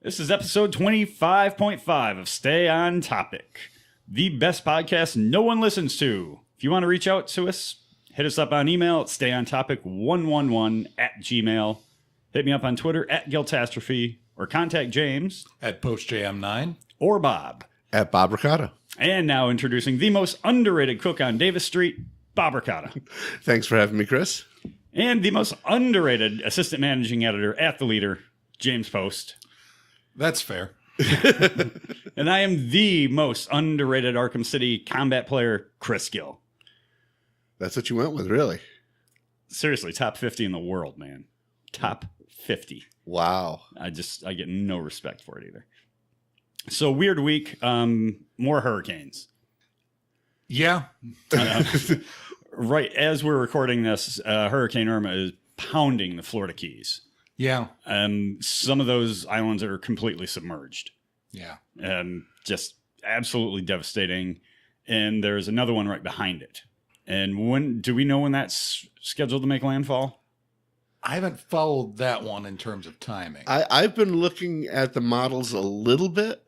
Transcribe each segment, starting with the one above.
This is episode 25.5 of Stay on Topic, the best podcast no one listens to. If you want to reach out to us, hit us up on email at stayontopic111@gmail. Hit me up on Twitter at Giltastrophe, or contact James at PostJM9 or Bob at Bob Ricotta. And now introducing the most underrated cook on Davis Street, Bob Ricotta. Thanks for having me, Chris. And the most underrated assistant managing editor at The Leader, James Post. That's fair. And I am the most underrated Arkham City combat player, Chris Gill. That's what you went with, really? Seriously, top 50 in the world, man. Top 50. Wow. I get no respect for it either. So weird week, more hurricanes. Yeah. Right as we're recording this, Hurricane Irma is pounding the Florida Keys. Yeah. Some of those islands are completely submerged. Yeah. Just absolutely devastating. And there's another one right behind it. And do we know when that's scheduled to make landfall? I haven't followed that one in terms of timing. I've been looking at the models a little bit,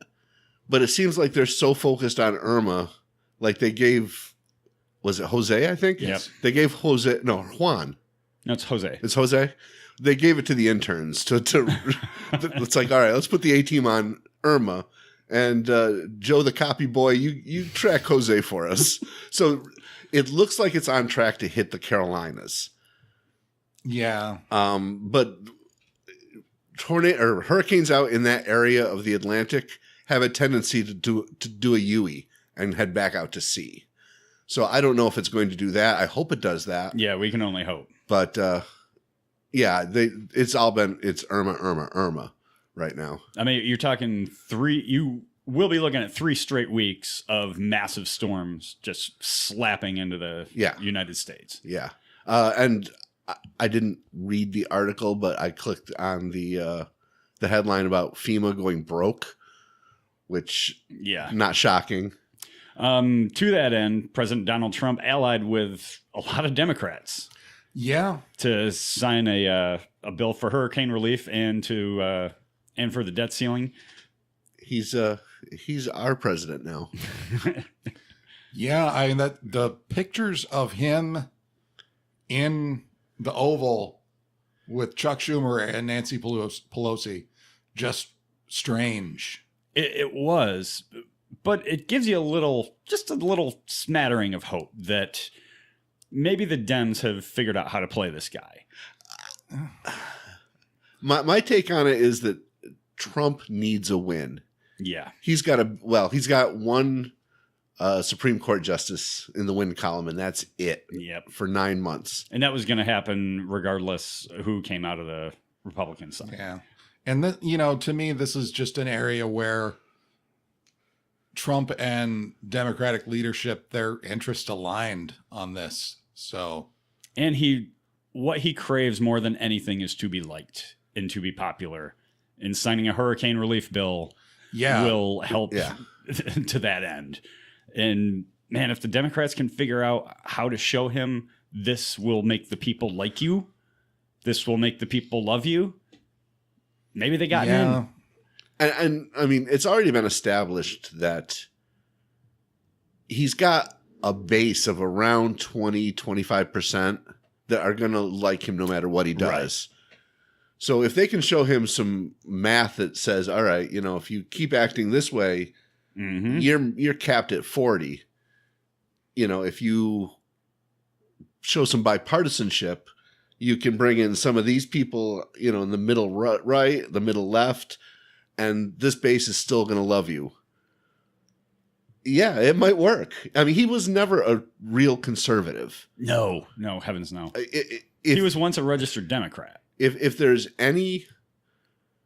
but it seems like they're so focused on Irma. Like they gave, was it Jose, I think? Yep. They gave Juan. No, it's Jose. It's Jose? They gave it to the interns to it's like, all right, let's put the A-team on Irma. And Joe, the copy boy, you track Jose for us. So it looks like it's on track to hit the Carolinas. Yeah. But hurricanes out in that area of the Atlantic have a tendency to do a U-eye and head back out to sea. So I don't know if it's going to do that. I hope it does that. Yeah, we can only hope. But yeah, it's Irma right now. I mean, you're talking you will be looking at 3 straight weeks of massive storms just slapping into the United States. Yeah. And I didn't read the article, but I clicked on the headline about FEMA going broke, which not shocking. To that end, President Donald Trump allied with a lot of Democrats. Yeah. To sign a bill for hurricane relief and for the debt ceiling. He's our president now. Yeah, I mean the pictures of him in the Oval with Chuck Schumer and Nancy Pelosi, just strange. It was, but it gives you just a little smattering of hope that maybe the Dems have figured out how to play this guy. My take on it is that Trump needs a win. Yeah. He's got one Supreme Court justice in the win column, and that's it. Yep. For 9 months. And that was going to happen regardless who came out of the Republican side. Yeah. And to me, this is just an area where Trump and Democratic leadership, their interests aligned on this. So, and what he craves more than anything is to be liked and to be popular. And signing a hurricane relief bill will help to that end. And man, if the Democrats can figure out how to show him this will make the people like you, this will make the people love you, maybe they got him. And I mean, it's already been established that he's got a base of around 20-25% that are going to like him no matter what he does. Right. So if they can show him some math that says, all right, if you keep acting this way, you're capped at 40. If you show some bipartisanship, you can bring in some of these people, in the middle right, the middle left, and this base is still going to love you. Yeah, it might work. I mean, he was never a real conservative. No, heavens no. He was once a registered Democrat. If there's any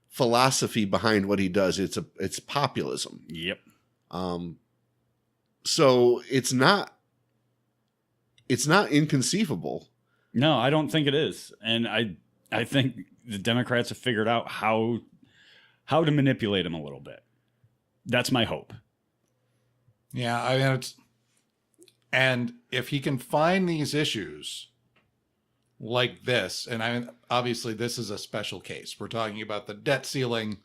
philosophy behind what he does, it's populism. Yep. So it's not inconceivable. No, I don't think it is. And I think the Democrats have figured out how to manipulate him a little bit. That's my hope. Yeah, I mean, and if he can find these issues like this, and I mean, obviously this is a special case. We're talking about the debt ceiling.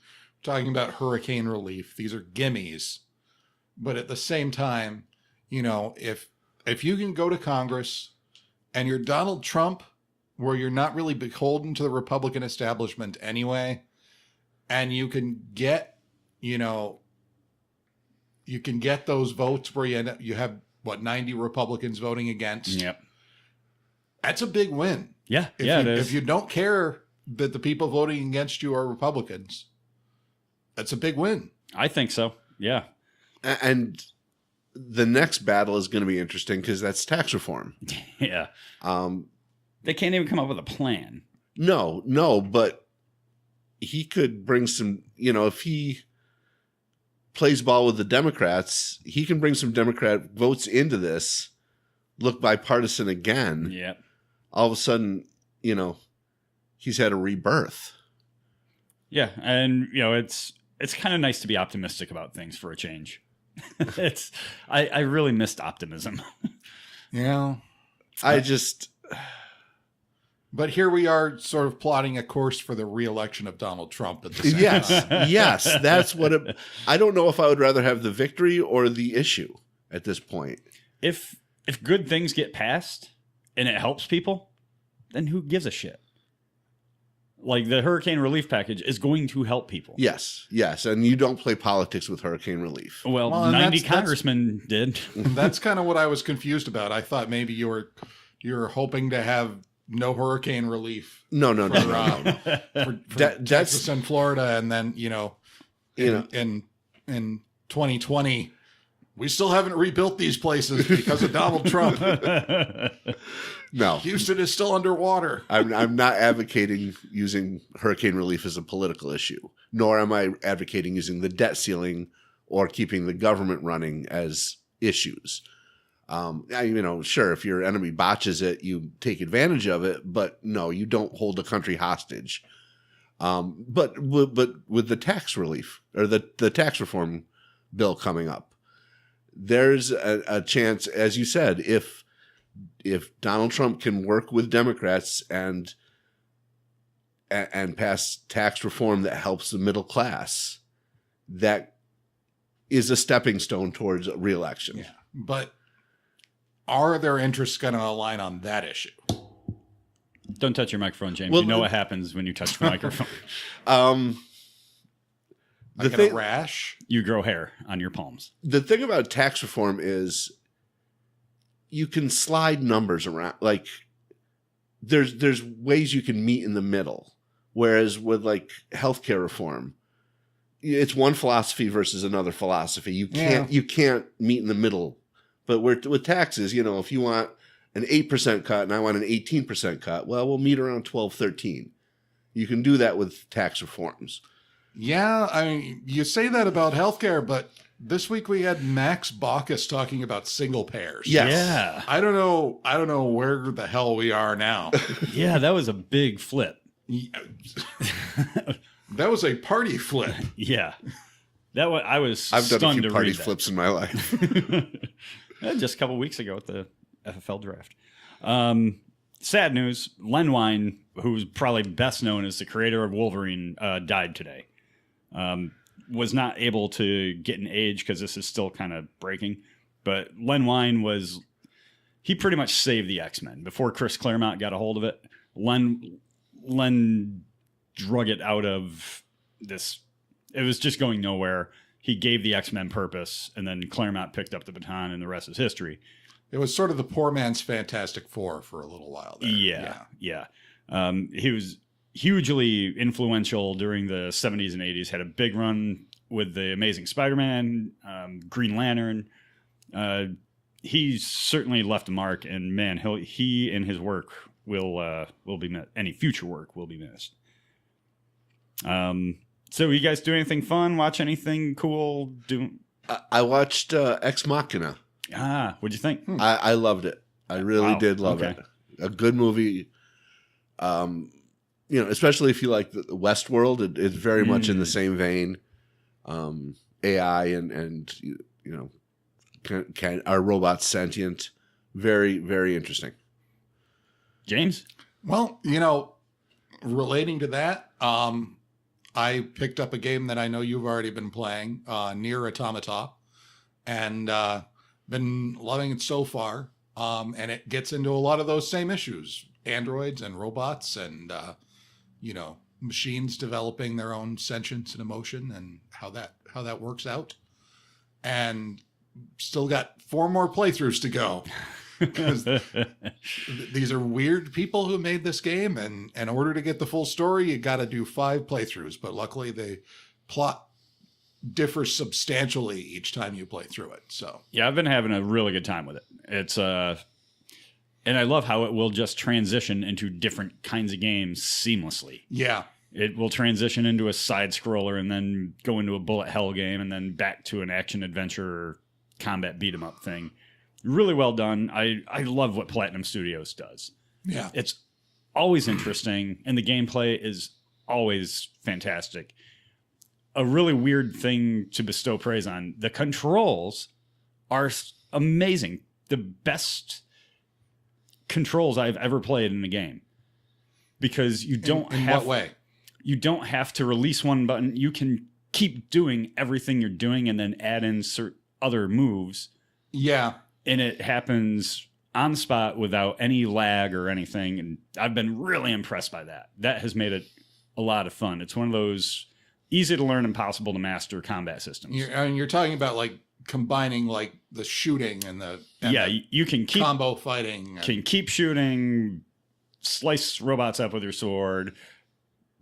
talking about hurricane relief. These are gimmies. But at the same time, you know, if you can go to Congress and you're Donald Trump, where you're not really beholden to the Republican establishment anyway, and you can get, you know, you can get those votes where you have, 90 Republicans voting against. Yep. That's a big win. Yeah. If you don't care that the people voting against you are Republicans, that's a big win. I think so. Yeah. And the next battle is going to be interesting because that's tax reform. Yeah. They can't even come up with a plan. No, but he could bring some, you know, if he plays ball with the Democrats, he can bring some Democrat votes into this, look bipartisan again. Yeah. All of a sudden, you know, he's had a rebirth. Yeah. And, you know, it's kind of nice to be optimistic about things for a change. I really missed optimism. Yeah. But here we are sort of plotting a course for the re-election of Donald Trump. At the same time. Yes, that's what I don't know if I would rather have the victory or the issue at this point. If good things get passed and it helps people, then who gives a shit? Like the hurricane relief package is going to help people. Yes. And you don't play politics with hurricane relief. Well 90 congressmen did. That's kind of what I was confused about. I thought maybe you were hoping to have no hurricane relief. No. For Texas and Florida, and then in 2020, we still haven't rebuilt these places because of Donald Trump. No, Houston is still underwater. I'm not advocating using hurricane relief as a political issue, nor am I advocating using the debt ceiling or keeping the government running as issues. Sure, if your enemy botches it, you take advantage of it, but no, you don't hold the country hostage. But with the tax relief or the tax reform bill coming up, there's a chance, as you said, if Donald Trump can work with Democrats and pass tax reform that helps the middle class, that is a stepping stone towards a re-election. Yeah, but are their interests going to align on that issue? Don't touch your microphone, James. Well, you know what happens when you touch the microphone. I get a rash. You grow hair on your palms. The thing about tax reform is you can slide numbers around. Like there's ways you can meet in the middle. Whereas with like healthcare reform, it's one philosophy versus another philosophy. You can't meet in the middle. But with taxes, if you want an 8% cut and I want an 18% cut, well, we'll meet around 12, 13. You can do that with tax reforms. Yeah, I mean, you say that about healthcare, but this week we had Max Baucus talking about single payers. Yes. Yeah. I don't know where the hell we are now. Yeah, that was a big flip. That was a party flip. Yeah. I've done a few party flips in my life. Just a couple of weeks ago at the FFL draft. Sad news. Len Wein, who's probably best known as the creator of Wolverine, died today. Was not able to get an age because this is still kind of breaking. But Len Wein he pretty much saved the X-Men. Before Chris Claremont got a hold of it, Len drug it out of this. It was just going nowhere. He gave the X-Men purpose, and then Claremont picked up the baton, and the rest is history. It was sort of the poor man's Fantastic Four for a little while there. Yeah. He was hugely influential during the 70s and 80s, had a big run with the Amazing Spider-Man, Green Lantern. He certainly left a mark, and man, he and his work will be missed. Any future work will be missed. So you guys do anything fun? Watch anything cool? I watched Ex Machina. What'd you think? I loved it. I really did love it. A good movie. Especially if you like the Westworld, it's very much in the same vein. AI and are robots sentient? Very, very interesting. James? Well, relating to that, I picked up a game that I know you've already been playing, Nier Automata, and been loving it so far. And it gets into a lot of those same issues, androids and robots and, machines developing their own sentience and emotion and how that works out. And still got 4 more playthroughs to go. Because these are weird people who made this game, and in order to get the full story, you got to do 5 playthroughs. But luckily, the plot differs substantially each time you play through it. So yeah, I've been having a really good time with it. It's and I love how it will just transition into different kinds of games seamlessly. Yeah, it will transition into a side scroller and then go into a bullet hell game and then back to an action adventure combat beat 'em up thing. Really well done. I love what Platinum Studios does. Yeah. It's always interesting, and the gameplay is always fantastic. A really weird thing to bestow praise on. The controls are amazing. The best controls I've ever played in a game. Because you don't in have... what way? You don't have to release one button. You can keep doing everything you're doing and then add in other moves. Yeah. And it happens on the spot without any lag or anything. And I've been really impressed by that. That has made it a lot of fun. It's one of those easy to learn, impossible to master combat systems. You're talking about like combining like the shooting and the you can keep combo fighting. Can keep shooting, slice robots up with your sword,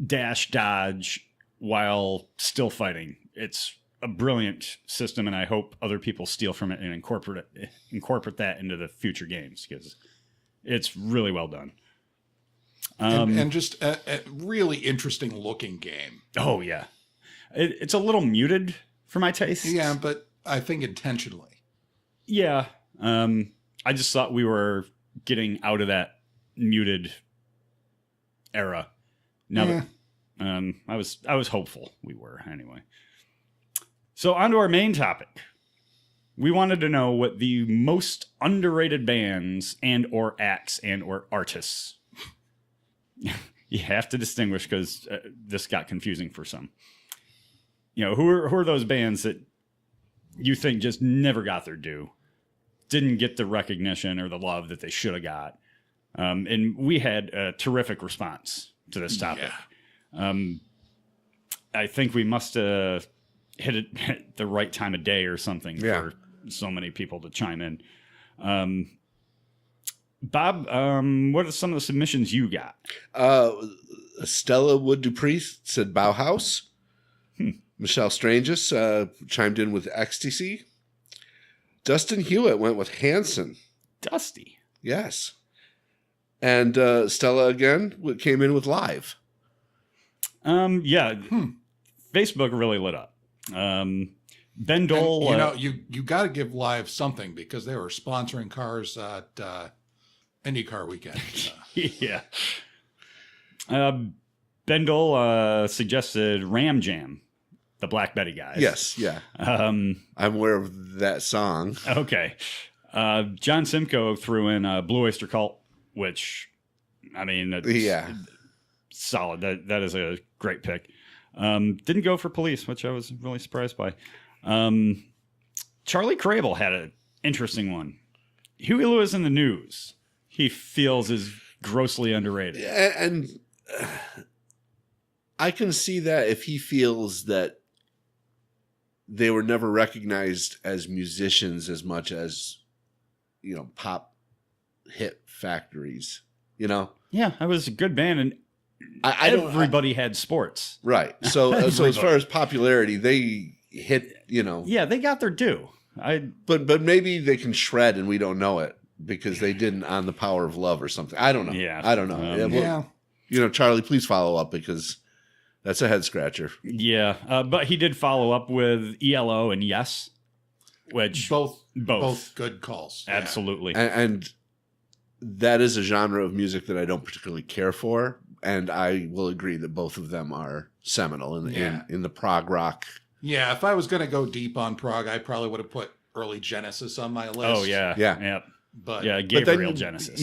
dash, dodge while still fighting. It's a brilliant system, and I hope other people steal from it and incorporate that into the future games, because it's really well done. And just a really interesting looking game. Oh yeah, it's a little muted for my taste. Yeah, but I think intentionally. Yeah, I just thought we were getting out of that muted era. Now that I was hopeful we were anyway. So on to our main topic. We wanted to know what the most underrated bands and or acts and or artists. You have to distinguish, because this got confusing for some. Who are those bands that you think just never got their due, didn't get the recognition or the love that they should have got? And we had a terrific response to this topic. Yeah. I think we must have hit it at the right time of day or something for so many people to chime in. Bob, what are some of the submissions you got? Stella Wood Dupree said Bauhaus. Michelle Stranges chimed in with Ecstasy. Dustin Hewitt went with Hanson. Dusty. Yes. And Stella again came in with Live. Facebook really lit up. Ben Dole. And, you got to give Live something, because they were sponsoring cars at IndyCar weekend. Yeah. Ben Dole suggested Ram Jam, the Black Betty guys. Yes, yeah. I'm aware of that song. Okay. John Simcoe threw in Blue Oyster Cult, which, I mean, solid. That is a great pick. Didn't go for Police, which I was really surprised by. Charlie Crable had an interesting one. Huey Lewis in the News, he feels is grossly underrated. And I can see that if he feels that they were never recognized as musicians as much as, pop hit factories, Yeah, it was a good band, and everybody had sports. Right. So as far as popularity, they hit, Yeah, they got their due. But maybe they can shred and we don't know it because they didn't on The Power of Love or something. I don't know. Yeah. I don't know. Charlie, please follow up, because that's a head scratcher. Yeah. But he did follow up with ELO and Yes, which both good calls. Absolutely. Yeah. And that is a genre of music that I don't particularly care for. And I will agree that both of them are seminal in the prog rock. Yeah, if I was going to go deep on prog, I probably would have put early Genesis on my list. Oh, yeah. Yeah. But Gabriel Genesis.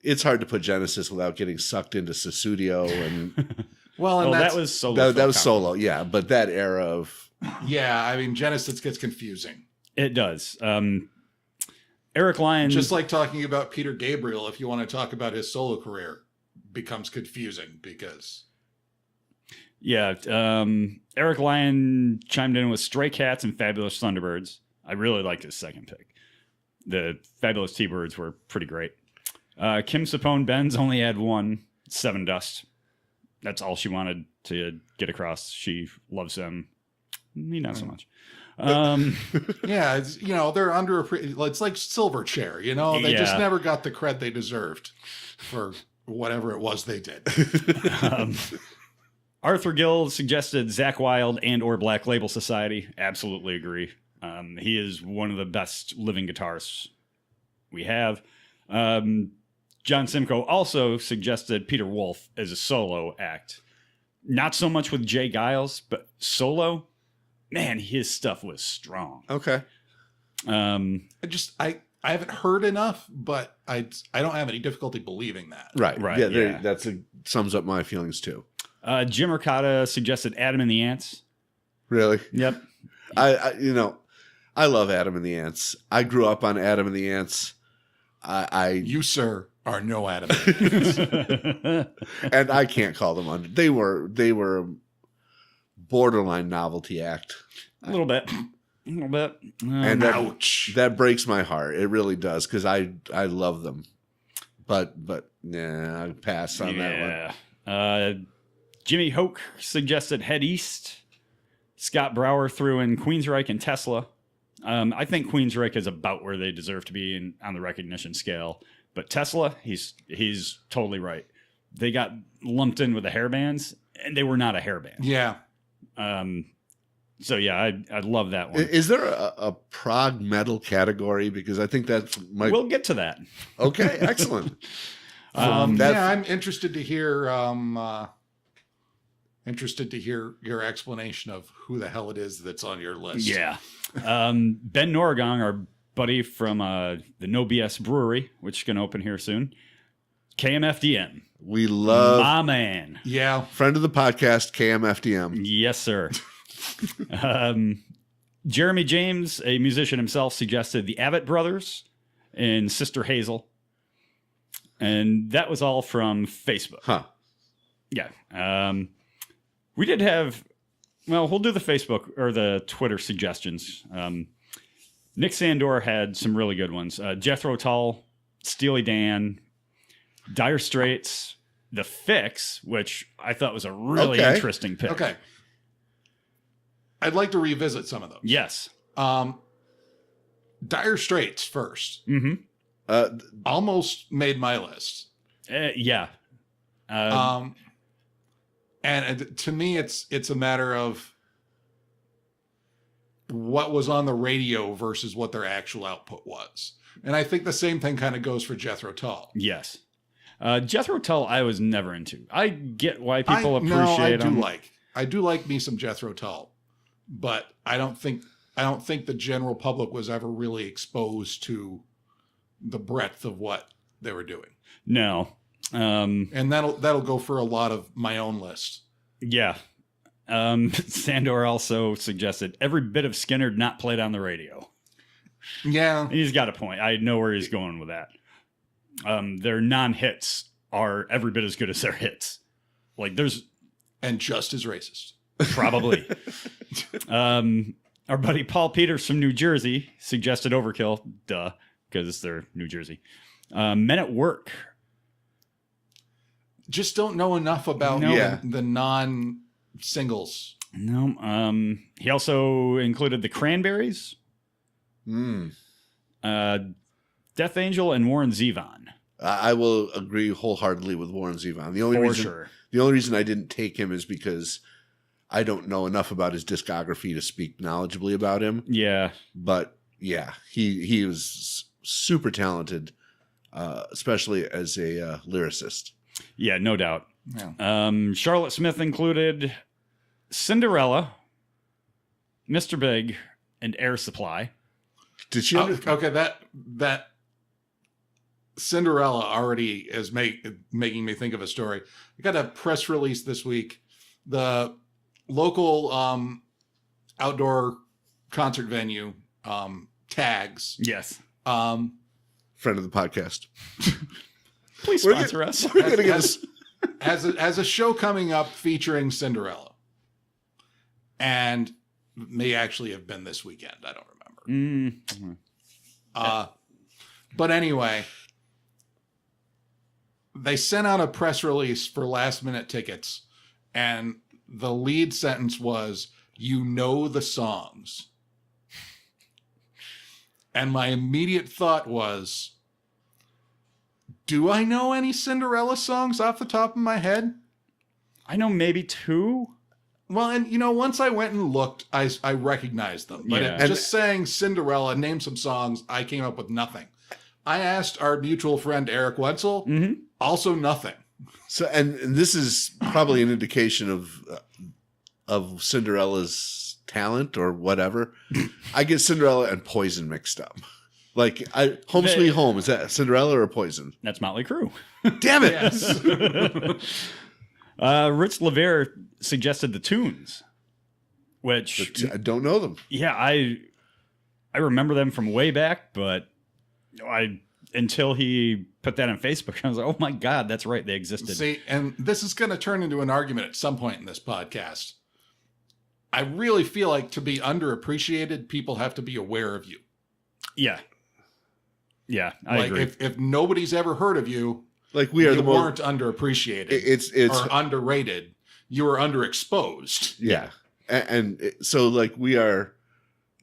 It's hard to put Genesis without getting sucked into Sussudio and Well, and that was solo. That was solo, yeah. But that era of I mean, Genesis gets confusing. It does. Eric Lyons, just like talking about Peter Gabriel, if you want to talk about his solo career, becomes confusing because. Yeah, Eric Lyon chimed in with Stray Cats and Fabulous Thunderbirds. I really liked his second pick. The Fabulous T-Birds were pretty great. Kim Sapone Benz only had one, Seven Dust. That's all she wanted to get across. She loves them. Me not so much. Yeah, it's, they're under. It's like Silverchair. They just never got the cred they deserved for whatever it was they did. Arthur Gill suggested Zakk Wylde and or Black Label Society. Absolutely agree. He is one of the best living guitarists we have. John Simcoe also suggested Peter Wolf as a solo act. Not so much with Jay Giles, but solo, man, his stuff was strong. Okay. I haven't heard enough, but I don't have any difficulty believing that. Right. Yeah. That's sums up my feelings too. Jim Ricotta suggested Adam and the Ants. Really? Yep. I love Adam and the Ants. I grew up on Adam and the Ants. You, sir, are no Adam and the Ants. And I can't call them under. They were a borderline novelty act. A little bit. And ouch. That breaks my heart. It really does, because I love them. But nah, I pass on that one. Jimmy Hoke suggested Head East. Scott Brower threw in Queensryche and Tesla. I think Queensryche is about where they deserve to be on the recognition scale. But Tesla, he's totally right. They got lumped in with the hair bands, and they were not a hair band. Yeah. So yeah, I love that one. Is there a prog metal category? Because I think that's We'll get to that. Okay, excellent. I'm interested to hear your explanation of who the hell it is that's on your list. Yeah. Ben Norgong, our buddy from the No BS Brewery, which is going to open here soon. KMFDM. We love my man. Yeah. Friend of the podcast, KMFDM. Yes, sir. Jeremy James, a musician himself, suggested the Abbott Brothers and Sister Hazel. And that was all from Facebook. Huh. Yeah. We did have, we'll do the Facebook or the Twitter suggestions. Nick Sandor had some really good ones. Jethro Tull, Steely Dan, Dire Straits, The Fix, which I thought was a really interesting pick. Okay. I'd like to revisit some of those. Yes. Dire Straits first. Mm-hmm. Almost made my list. Yeah. And to me, it's a matter of what was on the radio versus what their actual output was. And I think the same thing kind of goes for Jethro Tull. Yes. Jethro Tull, I was never into. I get why people appreciate him. I do like me some Jethro Tull, but I don't think the general public was ever really exposed to the breadth of what they were doing. No. And that'll go for a lot of my own list. Yeah. Sandor also suggested every bit of Skinner not played on the radio. Yeah. He's got a point. I know where he's going with that. Their non-hits are every bit as good as their hits. And just as racist. Probably. Our buddy Paul Peters from New Jersey suggested Overkill. Duh. Because they're New Jersey. Men at Work. Just don't know enough about the non-singles. No. He also included the Cranberries. Death Angel and Warren Zevon. I will agree wholeheartedly with Warren Zevon. The only reason I didn't take him is because I don't know enough about his discography to speak knowledgeably about him. Yeah. But yeah, he was super talented, especially as a lyricist. Yeah, no doubt. Yeah. Charlotte Smith included Cinderella, Mr. Big, and Air Supply. Did she? Okay, that Cinderella already is making me think of a story. I got a press release this week the local outdoor concert venue, Tags. Yes. Friend of the podcast. Please sponsor us. We're going to get us. Has a show coming up featuring Cinderella. And may actually have been this weekend. I don't remember. Mm-hmm. But anyway, they sent out a press release for last minute tickets. And the lead sentence was, "You know the songs." And my immediate thought was, do I know any Cinderella songs off the top of my head? I know maybe 2. Well, and once I went and looked, I recognized them. But just saying Cinderella, name some songs, I came up with nothing. I asked our mutual friend Eric Wetzel, also nothing. So, and this is probably an indication of Cinderella's talent or whatever. I get Cinderella and Poison mixed up. Like, Home Sweet Home, is that Cinderella or Poison? That's Motley Crue. Damn it! Yes. Rich Levere suggested the Tunes, which I don't know them. Yeah, I remember them from way back, but until he put that on Facebook, I was like, oh my God, that's right, they existed. See, and this is going to turn into an argument at some point in this podcast. I really feel like to be underappreciated, people have to be aware of you. Yeah. Yeah, I agree. If nobody's ever heard of you, like we are you weren't underappreciated. It's or underrated. You were underexposed. Yeah. And so like we are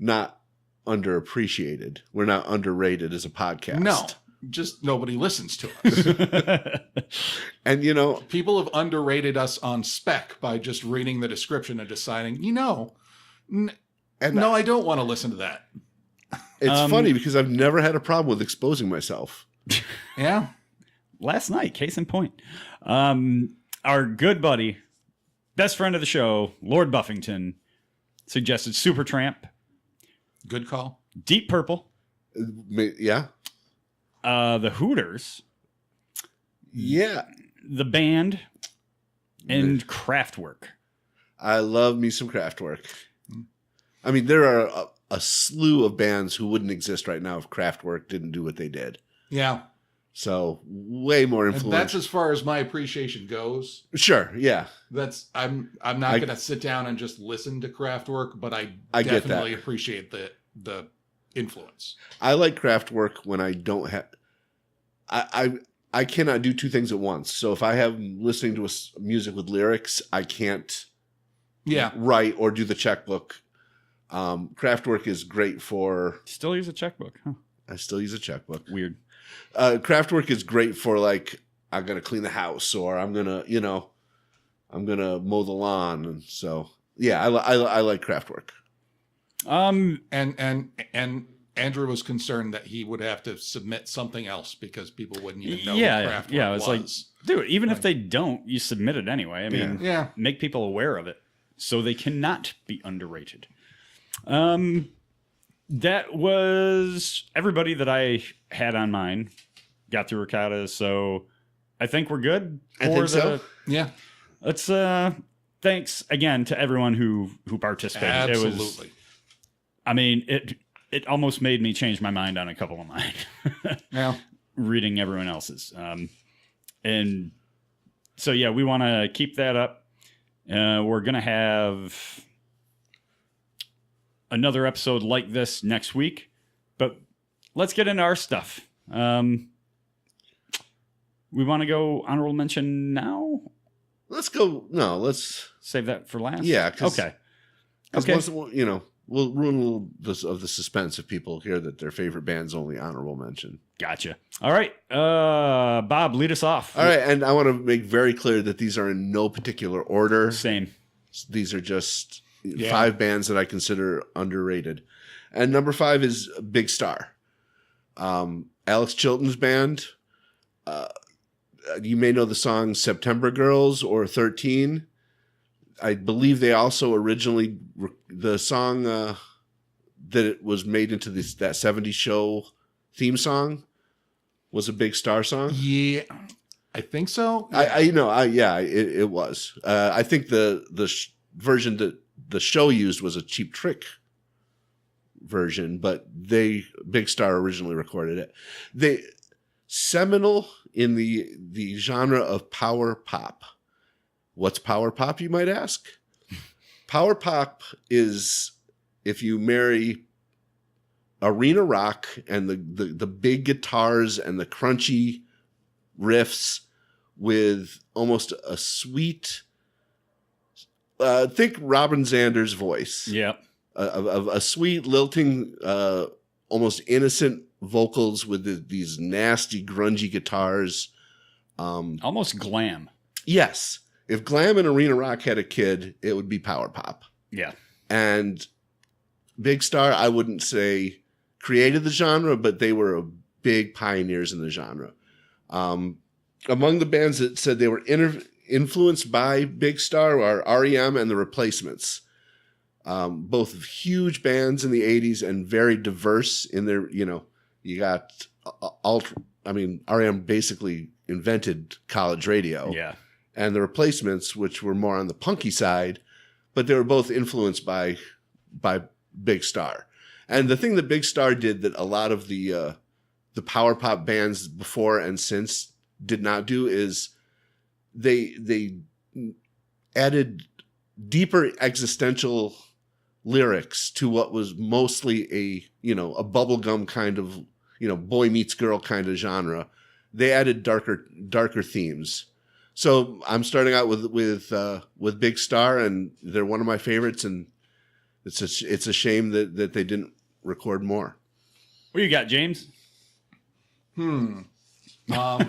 not underappreciated. We're not underrated as a podcast. No, just nobody listens to us. And people have underrated us on spec by just reading the description and deciding, I don't want to listen to that. It's funny because I've never had a problem with exposing myself. Yeah. Last night, case in point. Our good buddy, best friend of the show, Lord Buffington, suggested Supertramp. Good call. Deep Purple. Yeah. The Hooters. Yeah. The Band. And Kraftwerk. I love me some Kraftwerk. I mean, there are a slew of bands who wouldn't exist right now if Kraftwerk didn't do what they did. Yeah. So way more influential. And that's as far as my appreciation goes. Sure, yeah. I'm not going to sit down and just listen to Kraftwerk, but I definitely appreciate the influence. I like Kraftwerk when I don't have. I cannot do two things at once. So if I have listening to music with lyrics, I can't. Yeah. Write or do the checkbook. Kraftwerk is great for. Still use a checkbook, huh? I still use a checkbook. Weird. Kraftwerk is great for like I'm gonna clean the house or I'm gonna mow the lawn, and so yeah, I like Kraftwerk. And Andrew was concerned that he would have to submit something else because people wouldn't even know what Kraftwerk was. Like, dude, even if they don't, you submit it anyway. I mean, make people aware of it so they cannot be underrated. That was everybody that I had on mine. Got through Ricotta, so I think we're good. I think so. Yeah. Let's thanks again to everyone who participated. Absolutely. It almost made me change my mind on a couple of mine. Yeah. Reading everyone else's. And so yeah, we want to keep that up. We're gonna have another episode like this next week, but let's get into our stuff. We want to go honorable mention now? Let's go. No, let's save that for last. Yeah. Okay. Once, we'll ruin a little of the suspense if people hear that their favorite band's only honorable mention. Gotcha. All right. Bob, lead us off. All right. And I want to make very clear that these are in no particular order. Same. These are just 5 bands that I consider underrated. And number 5 is Big Star. Alex Chilton's band. You may know the song September Girls or 13. I believe they also originally, the song that it was made into that 70s show theme song was a Big Star song. Yeah. I think so. Yeah. It was. I think the version that the show used was a Cheap Trick version, but Big Star originally recorded it. They seminal in the genre of power pop. What's power pop, you might ask? Power pop is if you marry arena rock and the big guitars and the crunchy riffs with almost a sweet, think Robin Zander's voice. Yeah. A sweet, lilting, almost innocent vocals with these nasty, grungy guitars. Almost glam. Yes. If glam and arena rock had a kid, it would be power pop. Yeah. And Big Star, I wouldn't say created the genre, but they were big pioneers in the genre. Among the bands that said they were influenced by Big Star are REM and The Replacements. Both huge bands in the 80s and very diverse in their, you got REM basically invented college radio. Yeah. And The Replacements, which were more on the punky side, but they were both influenced by Big Star. And the thing that Big Star did that a lot of the power pop bands before and since did not do is they added deeper existential lyrics to what was mostly a bubblegum kind of, boy meets girl kind of genre. They added darker themes. So I'm starting out with Big Star, and they're one of my favorites, and it's a shame that they didn't record more. What you got, James? No, I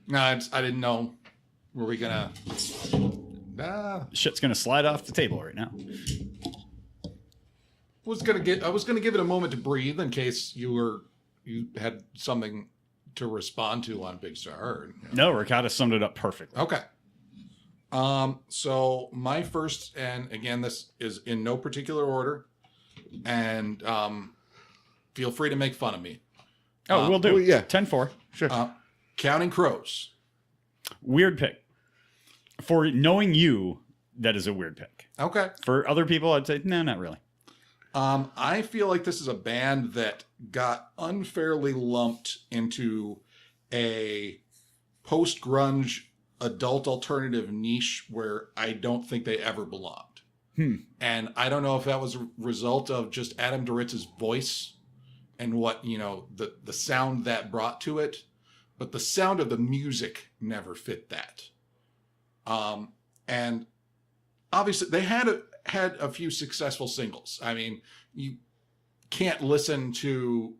didn't know. Were we gonna? Shit's gonna slide off the table right now. I was gonna give it a moment to breathe in case you had something to respond to on Big Star. No, Ricotta summed it up perfectly. Okay. So my first, and again, this is in no particular order, and feel free to make fun of me. Oh, we'll do. Well, yeah. 10-4. Sure. Counting Crows. Weird pick. For knowing you, that is a weird pick. Okay. For other people, I'd say, no, not really. I feel like this is a band that got unfairly lumped into a post-grunge adult alternative niche where I don't think they ever belonged. And I don't know if that was a result of just Adam Duritz's voice and what, the sound that brought to it, but the sound of the music never fit that. And obviously they had a few successful singles. I mean, you can't listen to,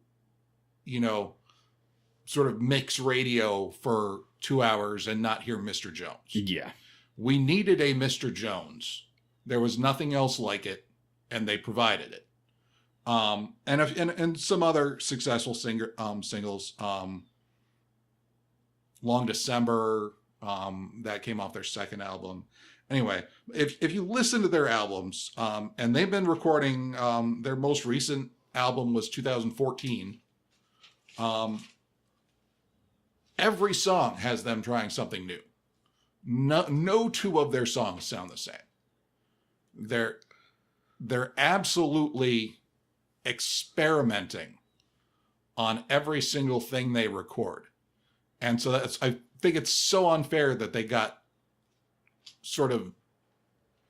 sort of mix radio for 2 hours and not hear Mr. Jones. Yeah. We needed a Mr. Jones. There was nothing else like it, and they provided it. And some other successful singles, Long December, that came off their second album. Anyway, if you listen to their albums, and they've been recording, their most recent album was 2014. Every song has them trying something new. No two of their songs sound the same. They're absolutely experimenting on every single thing they record. And so I think it's so unfair that they got sort of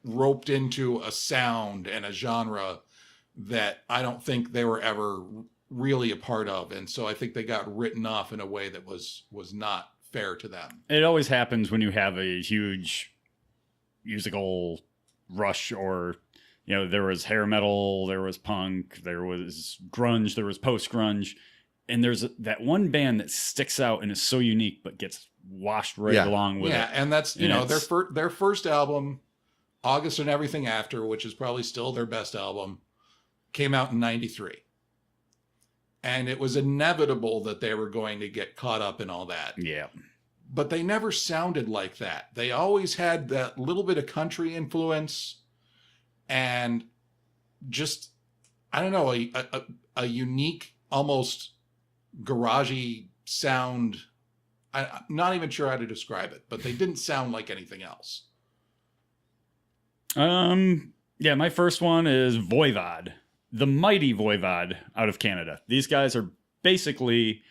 roped into a sound and a genre that I don't think they were ever really a part of. And so I think they got written off in a way that was not fair to them. It always happens when you have a huge musical rush, or there was hair metal, there was punk, there was grunge, there was post-grunge, and there's that one band that sticks out and is so unique but gets washed along with it. Yeah, and that's their first album, August and Everything After, which is probably still their best album, came out in 93. And it was inevitable that they were going to get caught up in all that. Yeah. But they never sounded like that. They always had that little bit of country influence and just, I don't know, a unique, almost garagey sound. I'm not even sure how to describe it, but they didn't sound like anything else. Yeah, my first one is Voivod, the mighty Voivod out of Canada. These guys are basically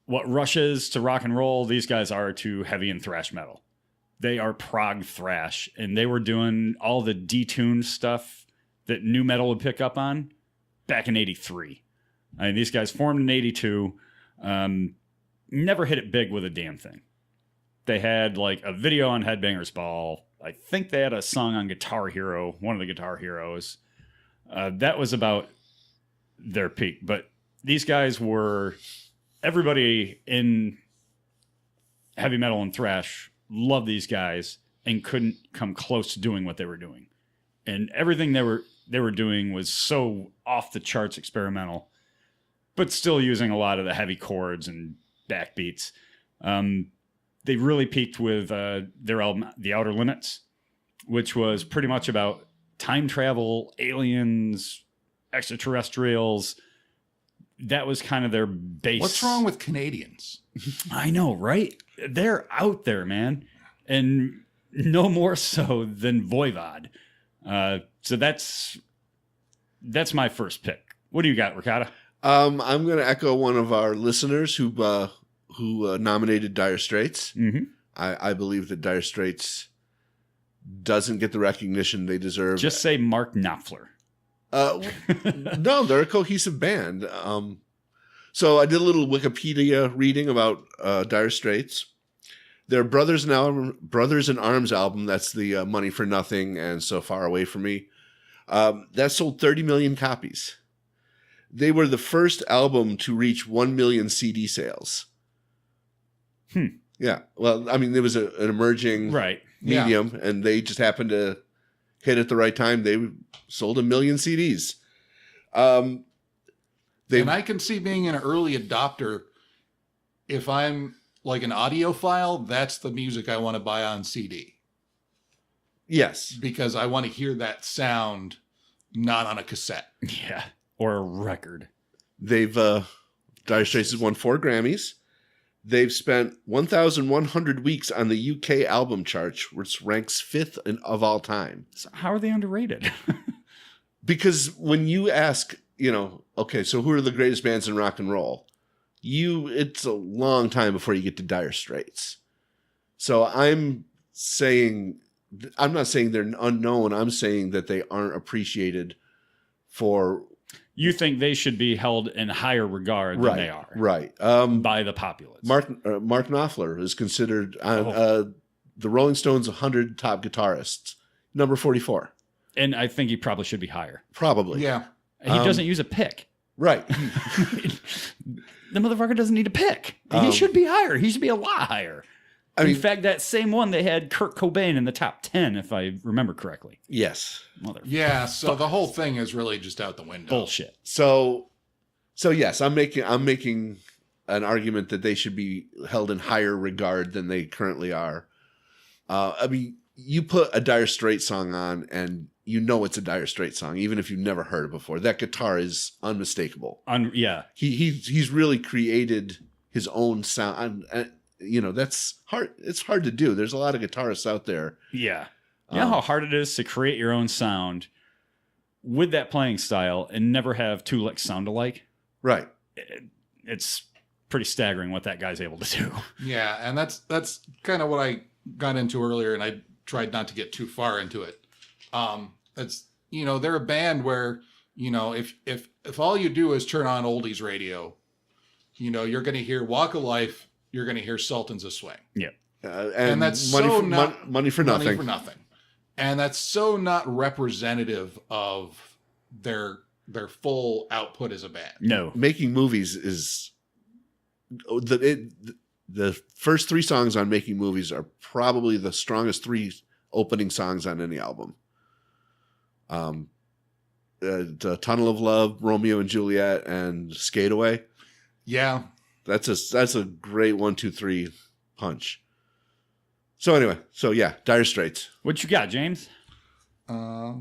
what Rush is to rock and roll. These guys are to heavy and thrash metal. They are prog thrash, and they were doing all the detuned stuff that new metal would pick up on back in '83. I mean, these guys formed in '82. Never hit it big with a damn thing. They had like a video on Headbangers Ball. I think they had a song on Guitar Hero, one of the Guitar Heroes. That was about their peak. But these guys were, everybody in heavy metal and thrash loved these guys and couldn't come close to doing what they were doing. And everything they were doing was so off the charts experimental, but still using a lot of the heavy chords and backbeats. They really peaked with their album, The Outer Limits, which was pretty much about time travel, aliens, extraterrestrials. That was kind of their base. What's wrong with Canadians? I know, right? They're out there, man. And no more so than Voivod. So that's my first pick. What do you got, Ricotta? I'm going to echo one of our listeners who nominated Dire Straits. Mm-hmm. I believe that Dire Straits doesn't get the recognition they deserve. Just say Mark Knopfler. No, they're a cohesive band. So I did a little Wikipedia reading about Dire Straits. Their Brothers in Arms album, that's the Money for Nothing and So Far Away From Me, that sold 30 million copies. They were the first album to reach 1 million CD sales. Yeah. Well, I mean, there was an emerging medium, and they just happened to hit at the right time. They sold 1 million CDs. And I can see being an early adopter. If I'm like an audiophile, that's the music I want to buy on CD. Yes. Because I want to hear that sound, not on a cassette. Yeah. Or a record. They've Dire Straits has won 4 Grammys. They've spent 1,100 weeks on the UK album chart, which ranks 5th of all time. So how are they underrated? Because when you ask, okay, so who are the greatest bands in rock and roll? It's a long time before you get to Dire Straits. So I'm not saying they're unknown. I'm saying that they aren't appreciated for. You think they should be held in higher regard than they are. Right. By the populace. Mark Knopfler is considered the Rolling Stones 100 top guitarists, number 44. And I think he probably should be higher. Probably. Yeah. He doesn't use a pick. Right. The motherfucker doesn't need a pick. He should be higher. He should be a lot higher. In fact, that same one, they had Kurt Cobain in the top 10, if I remember correctly. Yes. Yeah, so the whole thing is really just out the window. Bullshit. So yes, I'm making an argument that they should be held in higher regard than they currently are. I mean, you put a Dire Straits song on, and it's a Dire Straits song, even if you've never heard it before. That guitar is unmistakable. Yeah. He's really created his own sound. That's hard. It's hard to do. There's a lot of guitarists out there. Yeah. You know how hard it is to create your own sound with that playing style and never have two licks sound alike? Right. It's pretty staggering what that guy's able to do. Yeah, and that's kind of what I got into earlier, and I tried not to get too far into it. They're a band where, if all you do is turn on oldies radio, you're going to hear Walk of Life, you're going to hear Sultans of Swing. Yeah. And that's money for nothing. Money for nothing. And that's so not representative of their full output as a band. No. Making Movies is the first 3 songs on Making Movies are probably the strongest 3 opening songs on any album. The Tunnel of Love, Romeo and Juliet, and Skate Away. Yeah. That's a great 1, 2, 3 punch. So anyway, Dire Straits. What you got, James? I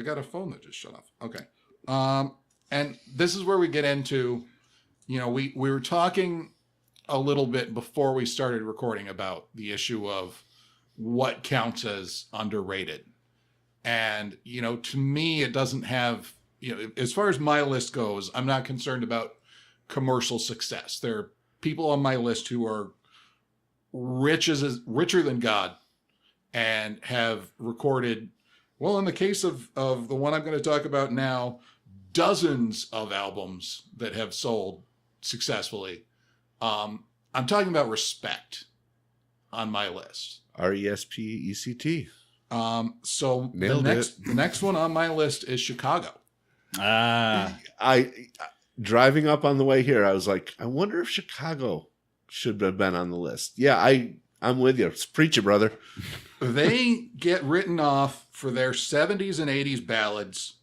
got a phone that just shut off. Okay. And this is where we get into, we were talking a little bit before we started recording about the issue of what counts as underrated. And, you know, to me, it doesn't have, you know, as far as my list goes, I'm not concerned about commercial success. There are people on my list who are richer than God and have recorded, well, in the case of the one I'm going to talk about now, dozens of albums that have sold successfully. I'm talking about Respect on my list. RESPECT. So the next one on my list is Chicago. I driving up on the way here, I was like, I wonder if Chicago should have been on the list. Yeah, I'm with you. Preach it, brother. They get written off for their 70s and 80s ballads.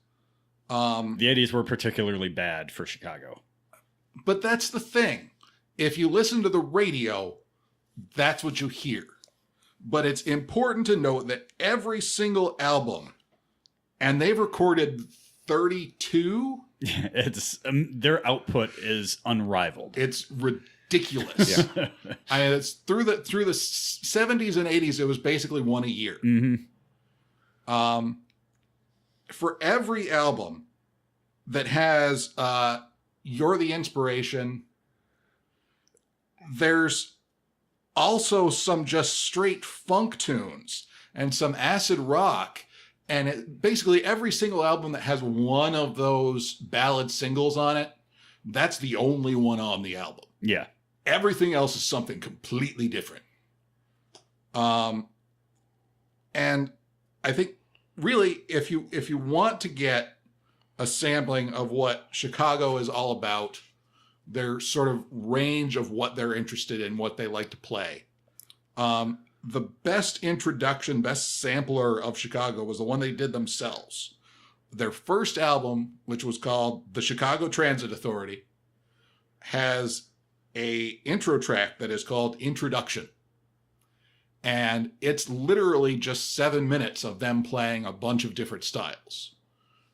The 80s were particularly bad for Chicago. But that's the thing. If you listen to the radio, that's what you hear. But it's important to note that every single album, and they've recorded 32. It's their output is unrivaled. It's ridiculous. Yeah. It's through the 70s and 80s. It was basically one a year. Mm-hmm. For every album that has "You're the Inspiration," there's also some just straight funk tunes and some acid rock. And basically every single album that has one of those ballad singles on it, that's the only one on the album. Yeah. Everything else is something completely different. And I think really if you want to get a sampling of what Chicago is all about, their sort of range of what they're interested in, what they like to play. The best introduction, best sampler of Chicago was the one they did themselves. Their first album, which was called The Chicago Transit Authority, has a intro track that is called Introduction. And it's literally just 7 minutes of them playing a bunch of different styles.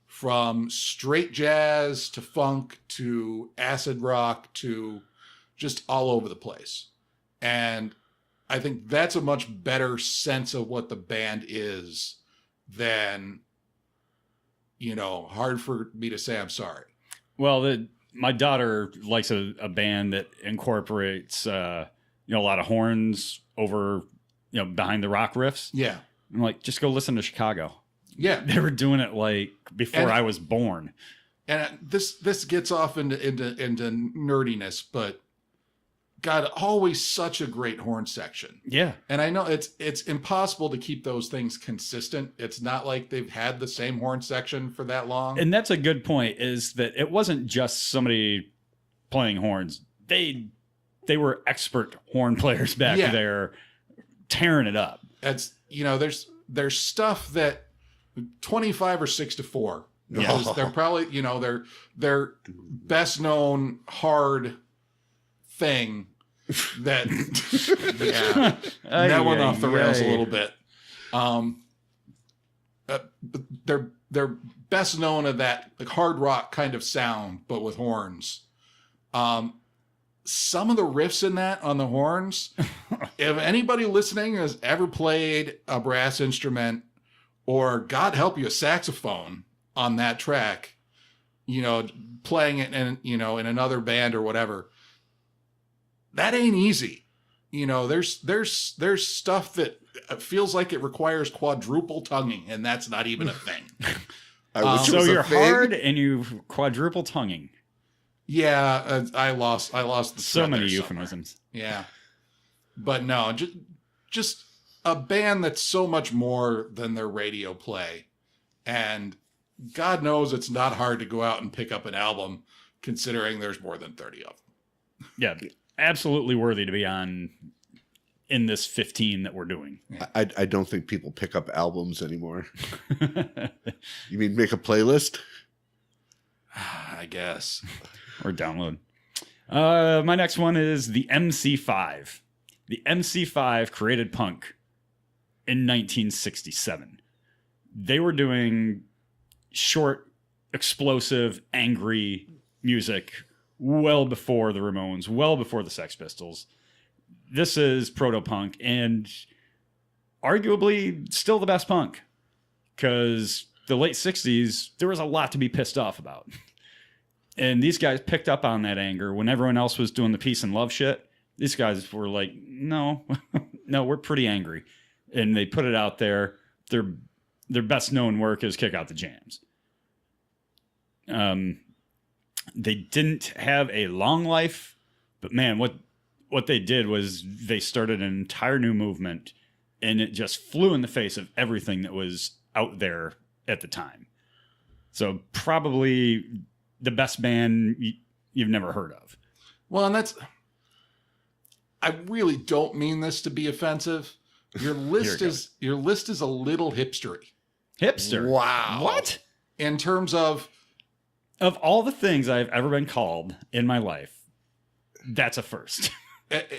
From straight jazz to funk to acid rock to just all over the place. And I think that's a much better sense of what the band is than, you know, hard for me to say I'm sorry. Well, my daughter likes a band that incorporates, a lot of horns over, behind the rock riffs. Yeah. I'm like, just go listen to Chicago. Yeah. They were doing it like before I was born. And this gets off into nerdiness, but God, always such a great horn section. Yeah. And I know it's impossible to keep those things consistent. It's not like they've had the same horn section for that long. And that's a good point, is that it wasn't just somebody playing horns. They were expert horn players back there tearing it up. It's, there's stuff that 25 or 6-4. Because they're probably, their best known hard thing that that went off the rails a little bit. They're best known of that like hard rock kind of sound, but with horns. Some of the riffs in that on the horns, if anybody listening has ever played a brass instrument or, God help you, a saxophone on that track, playing it in another band or whatever, that ain't easy. There's stuff that feels like it requires quadruple tonguing, and that's not even a thing. So you're hard and you quadruple tonguing. Yeah, I lost the so many euphemisms. Yeah, but no, just a band that's so much more than their radio play, and God knows it's not hard to go out and pick up an album, considering there's more than 30 of them. Yeah, absolutely worthy to be on in this 15 that we're doing. I don't think people pick up albums anymore. You mean make a playlist? I guess. Or download. My next one is the MC5. The MC5 created punk in 1967. They were doing short, explosive, angry music well before the Ramones, well before the Sex Pistols. This is proto-punk and arguably still the best punk, because the late 60s, there was a lot to be pissed off about. And these guys picked up on that anger when everyone else was doing the peace and love shit. These guys were like, no, no, we're pretty angry. And they put it out there. Their best known work is Kick Out the Jams. They didn't have a long life, but man, what they did was they started an entire new movement, and it just flew in the face of everything that was out there at the time. So probably the best band you've never heard of. Well, and I really don't mean this to be offensive. Your list is a little hipstery. Hipster? Wow. What? In terms of all the things I've ever been called in my life, that's a first.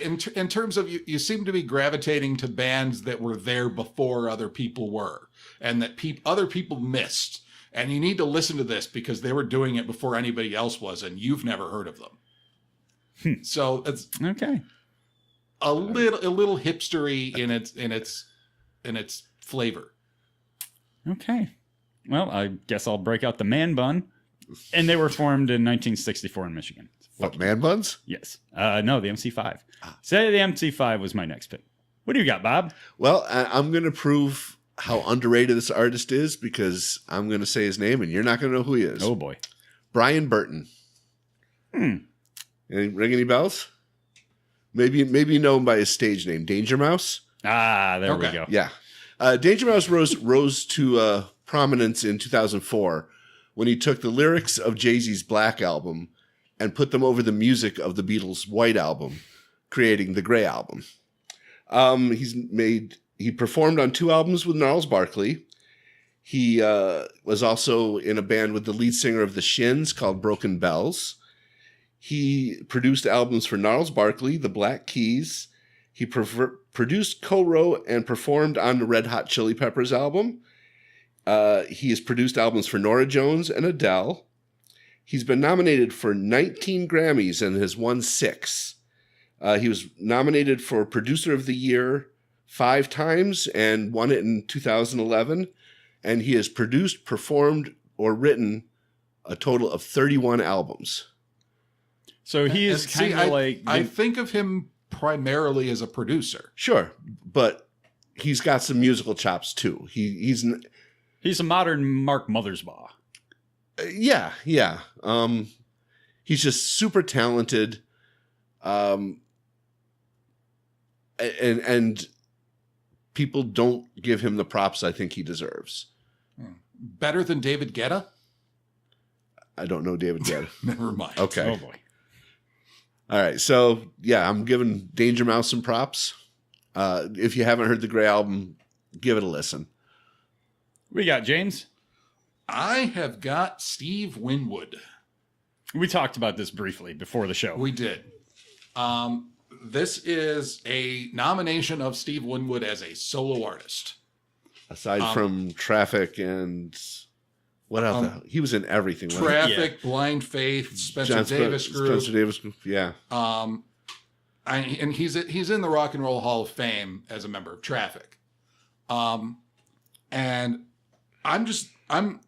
In terms of you seem to be gravitating to bands that were there before other people were, and that other people missed. And you need to listen to this because they were doing it before anybody else was, and you've never heard of them. So it's okay. A little hipstery in its flavor. Okay. Well, I guess I'll break out the Man Bun. And they were formed in 1964 in Michigan. What, Man Buns? Yes. No, the MC5. Say the MC5 was my next pick. What do you got, Bob? Well, I'm going to prove how underrated this artist is because I'm going to say his name and you're not going to know who he is. Oh, boy. Brian Burton. Ring any bells? Maybe you know him by his stage name, Danger Mouse. Ah, there we go. Yeah. Danger Mouse rose to prominence in 2004 when he took the lyrics of Jay-Z's Black Album and put them over the music of the Beatles' White Album, creating the Grey Album. He performed on 2 albums with Gnarls Barkley. He was also in a band with the lead singer of the Shins called Broken Bells. He produced albums for Gnarls Barkley, the Black Keys. He produced, co-wrote, and performed on the Red Hot Chili Peppers album. He has produced albums for Norah Jones and Adele. He's been nominated for 19 Grammys and has won 6. He was nominated for Producer of the Year 5 times and won it in 2011. And he has produced, performed, or written a total of 31 albums. So he is kind of like... I think of him primarily as a producer. Sure, but he's got some musical chops too. He's a modern Mark Mothersbaugh. Yeah. He's just super talented. And people don't give him the props I think he deserves. Better than David Guetta? I don't know David Guetta. Never mind. Okay. Oh, boy. All right. So, yeah, I'm giving Danger Mouse some props. If you haven't heard the Grey Album, give it a listen. We got James. I have got Steve Winwood. We talked about this briefly before the show. We did. This is a nomination of Steve Winwood as a solo artist. Aside from Traffic and what else? He was in everything. Traffic, Blind Faith, Spencer Davis Group. Spencer Davis Group, yeah. And he's in the Rock and Roll Hall of Fame as a member of Traffic. And I'm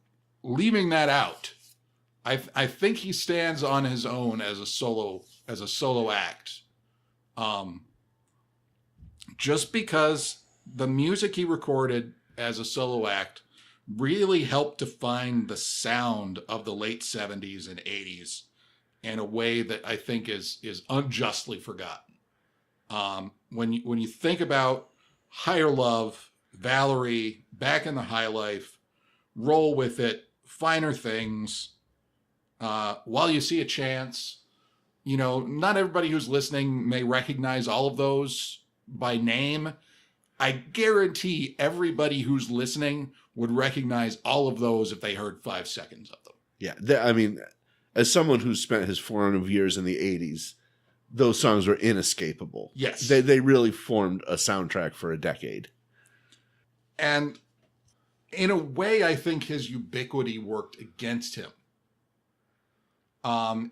leaving that out. I think he stands on his own as a solo act. Just because the music he recorded as a solo act really helped define the sound of the late 70s and 80s in a way that I think is unjustly forgotten. When you think about Higher Love, Valerie, Back in the High Life, Roll With It, Finer Things, While You See a Chance, not everybody who's listening may recognize all of those by name. I guarantee everybody who's listening would recognize all of those if they heard 5 seconds of them. Yeah, I mean, as someone who's spent his formative years in the 80s, those songs were inescapable. Yes. They really formed a soundtrack for a decade. And in a way, I think his ubiquity worked against him.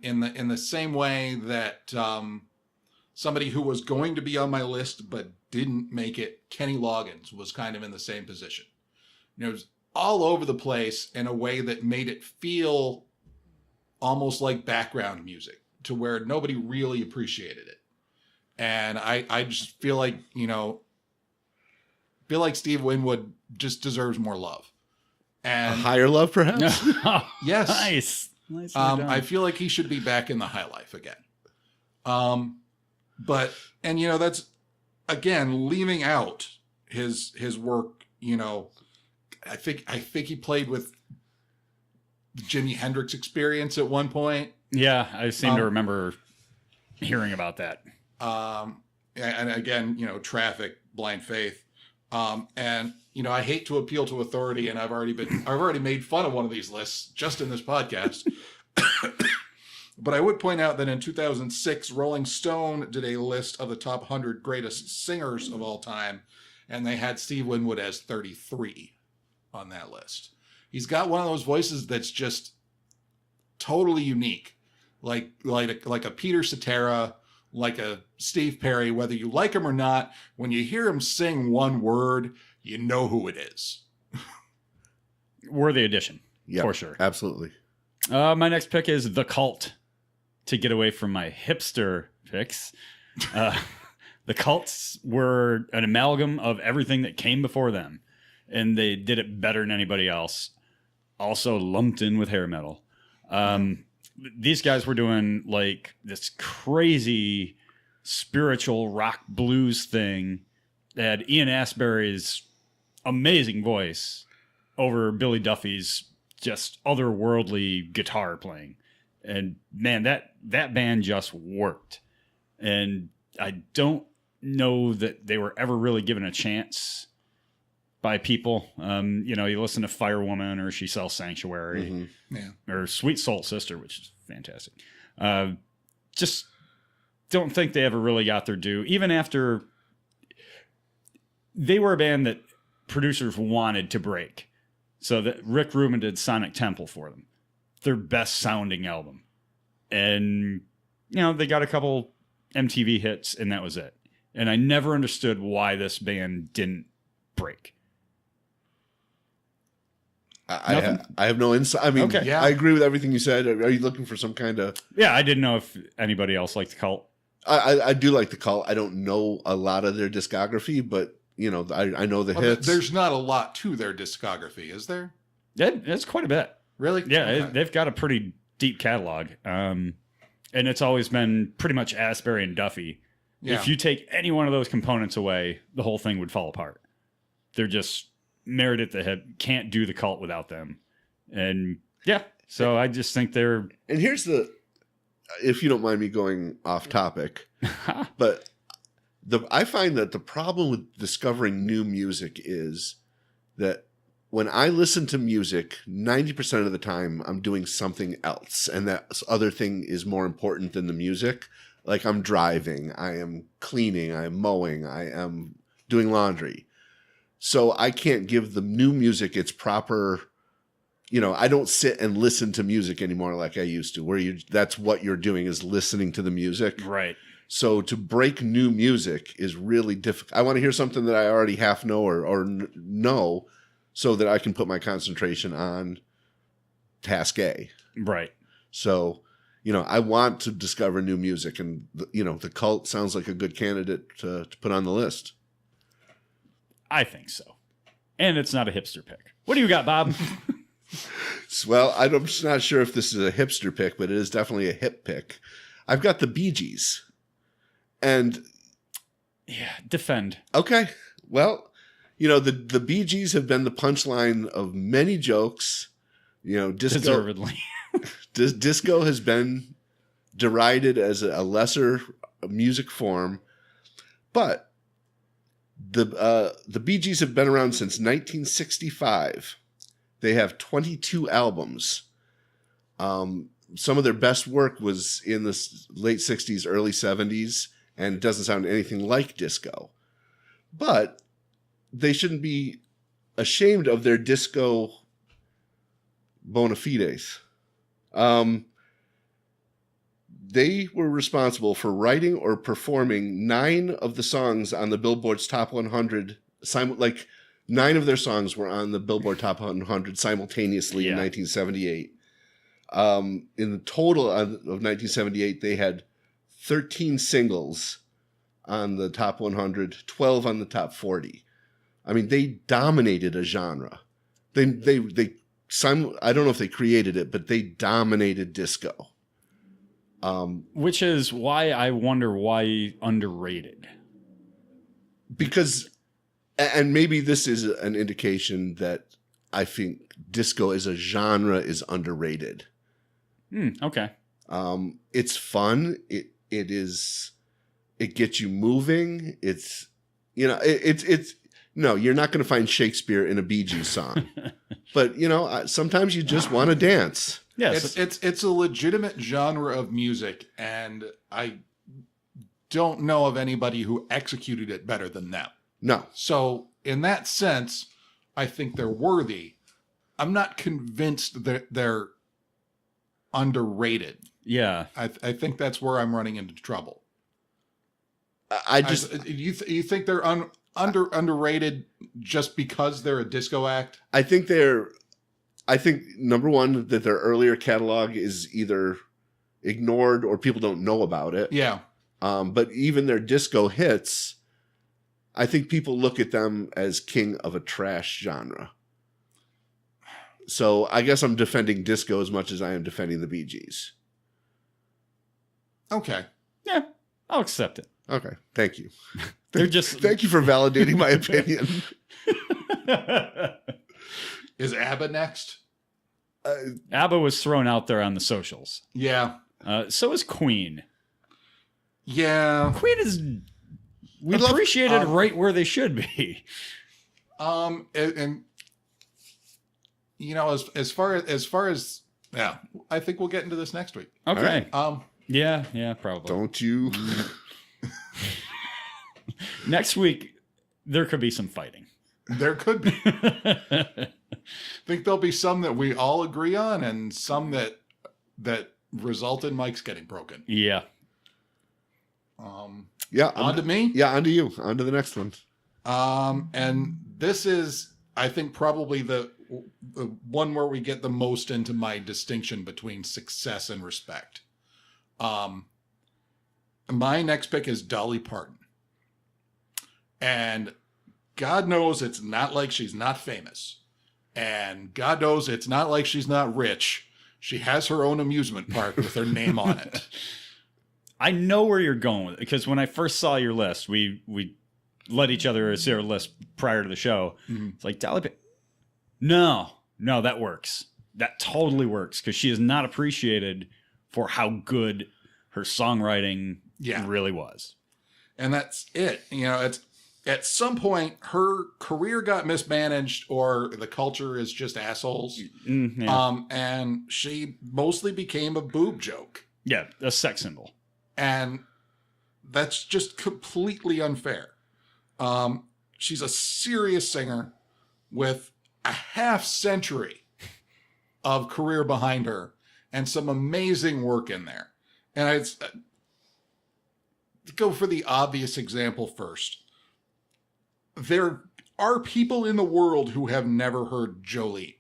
in the same way that somebody who was going to be on my list but didn't make it, Kenny Loggins, was kind of in the same position. It was all over the place in a way that made it feel almost like background music, to where nobody really appreciated it. And I just feel like, Steve Winwood just deserves more love. And a higher love, perhaps? Yes. Nice. I feel like he should be back in the high life again. That's, again, leaving out his work, I think he played with the Jimi Hendrix Experience at one point. Yeah, I seem to remember hearing about that. And again, Traffic, Blind Faith. I hate to appeal to authority, and I've already made fun of one of these lists just in this podcast. But I would point out that in 2006, Rolling Stone did a list of the top 100 greatest singers of all time, and they had Steve Winwood as 33 on that list. He's got one of those voices that's just totally unique, like a Peter Cetera, like a Steve Perry. Whether you like him or not, when you hear him sing one word, you know who it is. Worthy addition, for sure. Absolutely. My next pick is The Cult. To get away from my hipster picks, the Cults were an amalgam of everything that came before them, and they did it better than anybody else. Also lumped in with hair metal. These guys were doing like this crazy spiritual rock blues thing that had Ian Astbury's amazing voice over Billy Duffy's just otherworldly guitar playing. And man, that band just worked. And I don't know that they were ever really given a chance by people. You listen to Firewoman or She Sells Sanctuary, or Sweet Soul Sister, which is fantastic. Just don't think they ever really got their due. Even after they were a band that producers wanted to break. So that Rick Rubin did Sonic Temple for them, their best sounding album. And, they got a couple MTV hits and that was it. And I never understood why this band didn't break. I have no insight. I mean, okay. I agree with everything you said. Are you looking for some kind of... Yeah, I didn't know if anybody else liked The Cult. I do like The Cult. I don't know a lot of their discography, but, I know the hits. There's not a lot to their discography, is there? It's quite a bit. Really? Yeah, okay. They've got a pretty deep catalog. And it's always been pretty much Astbury and Duffy. Yeah. If you take any one of those components away, the whole thing would fall apart. They're just married at the hip. Can't do The Cult without them. And yeah, so I just think they're... And here's if you don't mind me going off topic, but I find that the problem with discovering new music is that when I listen to music, 90% of the time I'm doing something else, and that other thing is more important than the music. Like I'm driving, I am cleaning, I am mowing, I am doing laundry. So I can't give the new music its proper, I don't sit and listen to music anymore like I used to, where that's what you're doing is listening to the music. Right. So to break new music is really difficult. I want to hear something that I already half know or know, so that I can put my concentration on task A. Right. So, I want to discover new music, and, The Cult sounds like a good candidate to put on the list. I think so. And it's not a hipster pick. What do you got, Bob? Well, I'm just not sure if this is a hipster pick, but it is definitely a hip pick. I've got the Bee Gees. And... yeah, defend. Okay. Well... the Bee Gees have been the punchline of many jokes. Disco, deservedly. Disco has been derided as a lesser music form, but the Bee Gees have been around since 1965. They have 22 albums. Some of their best work was in the late 60s, early 70s, and it doesn't sound anything like disco. But they shouldn't be ashamed of their disco bona fides. they were responsible for writing or performing 9 of the songs on the Billboard's Top 100. 9 of their songs were on the Billboard Top 100 simultaneously in 1978. In the total of 1978, they had 13 singles on the top 100, 12 on the top 40. I mean, they dominated a genre. I don't know if they created it, but they dominated disco. Which is why I wonder why underrated. Because, and maybe this is an indication that I think disco as a genre is underrated. Okay. It's fun. It gets you moving. It's no, you're not going to find Shakespeare in a Bee Gees song, but sometimes you just want to dance. Yes, it's a legitimate genre of music, and I don't know of anybody who executed it better than them. No. So in that sense, I think they're worthy. I'm not convinced that they're underrated. Yeah. I think that's where I'm running into trouble. You think they're underrated just because they're a disco act? I think number one, that their earlier catalog is either ignored or people don't know about it. Yeah. But even their disco hits, I think people look at them as king of a trash genre. So I guess I'm defending disco as much as I am defending the Bee Gees. Okay. Yeah, I'll accept it. Okay, thank you. Thank you for validating my opinion. Is ABBA next? ABBA was thrown out there on the socials. Yeah. So is Queen. Yeah. Queen is appreciated right where they should be. And as far as yeah, I think we'll get into this next week. Okay. Right. Yeah, probably. Don't you? Next week, there could be some fighting. There could be. I think there'll be some that we all agree on, and some that result in mics getting broken. Yeah. Yeah. On to me. Yeah, on to you. On to the next one. And this is, I think, probably the one where we get the most into my distinction between success and respect. My next pick is Dolly Parton. And God knows it's not like she's not famous. And God knows it's not like she's not rich. She has her own amusement park with her name on it. I know where you're going with it, because when I first saw your list, we let each other see our list prior to the show. Mm-hmm. It's like, Dolly Parton. No, that works. That totally works, because she is not appreciated for how good her songwriting really was. And that's it. It's at some point her career got mismanaged, or the culture is just assholes. And she mostly became a boob joke. Yeah, a sex symbol. And that's just completely unfair. She's a serious singer with a half century of career behind her and some amazing work in there. And I'd go for the obvious example first. There are people in the world who have never heard Jolene.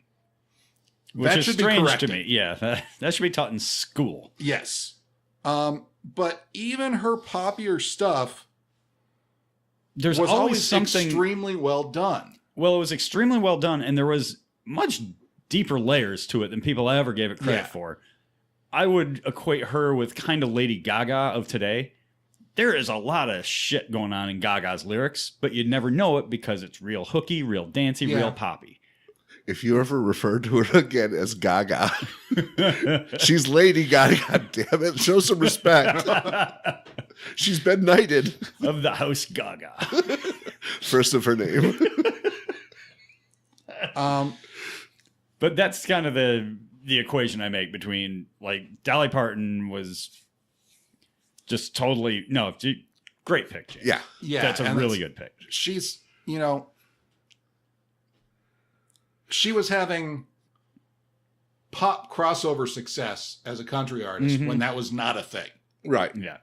Which is strange to me. Yeah, that should be taught in school. Yes. But even her poppier stuff was always something extremely well done. Well, it was extremely well done, and there was much deeper layers to it than people ever gave it credit for. I would equate her with kind of Lady Gaga of today. There is a lot of shit going on in Gaga's lyrics, but you'd never know it because it's real hooky, real dancey, real poppy. If you ever refer to her again as Gaga, she's Lady Gaga, damn it. Show some respect. She's been knighted. Of the House Gaga. First of her name. But that's kind of the equation I make between, like, Dolly Parton was just totally, great pick, James. Yeah. That's a really good pick. She's, she was having pop crossover success as a country artist when that was not a thing. Right. Yeah.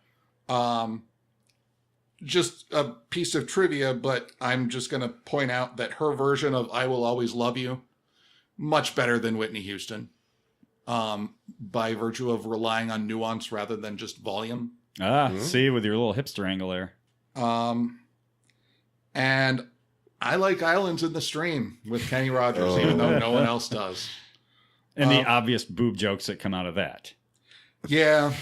Just a piece of trivia, but I'm just going to point out that her version of I Will Always Love You, much better than Whitney Houston, by virtue of relying on nuance rather than just volume. See, with your little hipster angle there. And I like Islands in the Stream with Kenny Rogers, even though no one else does. And the obvious boob jokes that come out of that. Yeah.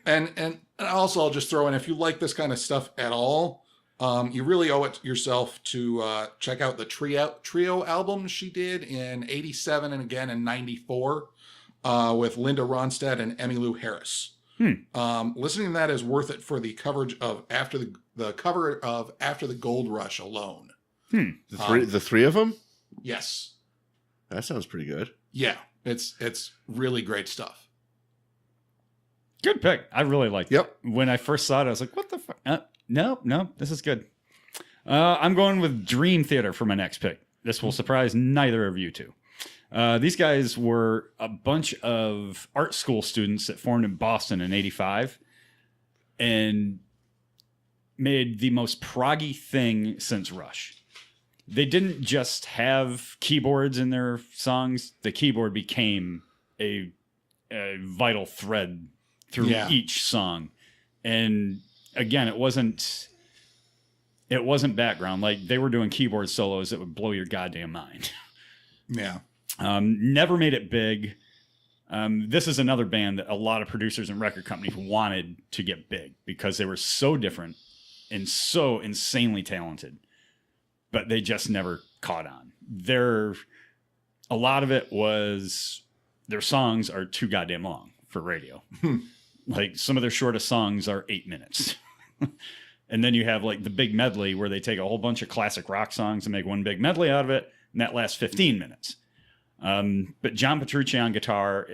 and also I'll just throw in, if you like this kind of stuff at all, you really owe it yourself to check out the trio album she did in 87 and again in 94 with Linda Ronstadt and Emmylou Harris. Listening to that is worth it for the coverage of After the Gold Rush alone. The three of them? Yes. That sounds pretty good. Yeah, it's really great stuff. Good pick. I really liked it. When I first saw it, I was like, what the fuck? No, this is good. I'm going with Dream Theater for my next pick. This will surprise neither of you two. These guys were a bunch of art school students that formed in Boston in 85 and made the most proggy thing since Rush. They didn't just have keyboards in their songs. The keyboard became a vital thread through each song. And again, it wasn't background. Like, they were doing keyboard solos that would blow your goddamn mind. Yeah. Never made it big. This is another band that a lot of producers and record companies wanted to get big because they were so different and so insanely talented, but they just never caught on. A lot of it was their songs are too goddamn long for radio. Like, some of their shortest songs are 8 minutes. And then you have like the big medley where they take a whole bunch of classic rock songs and make one big medley out of it, and that lasts 15 minutes. But John Petrucci on guitar,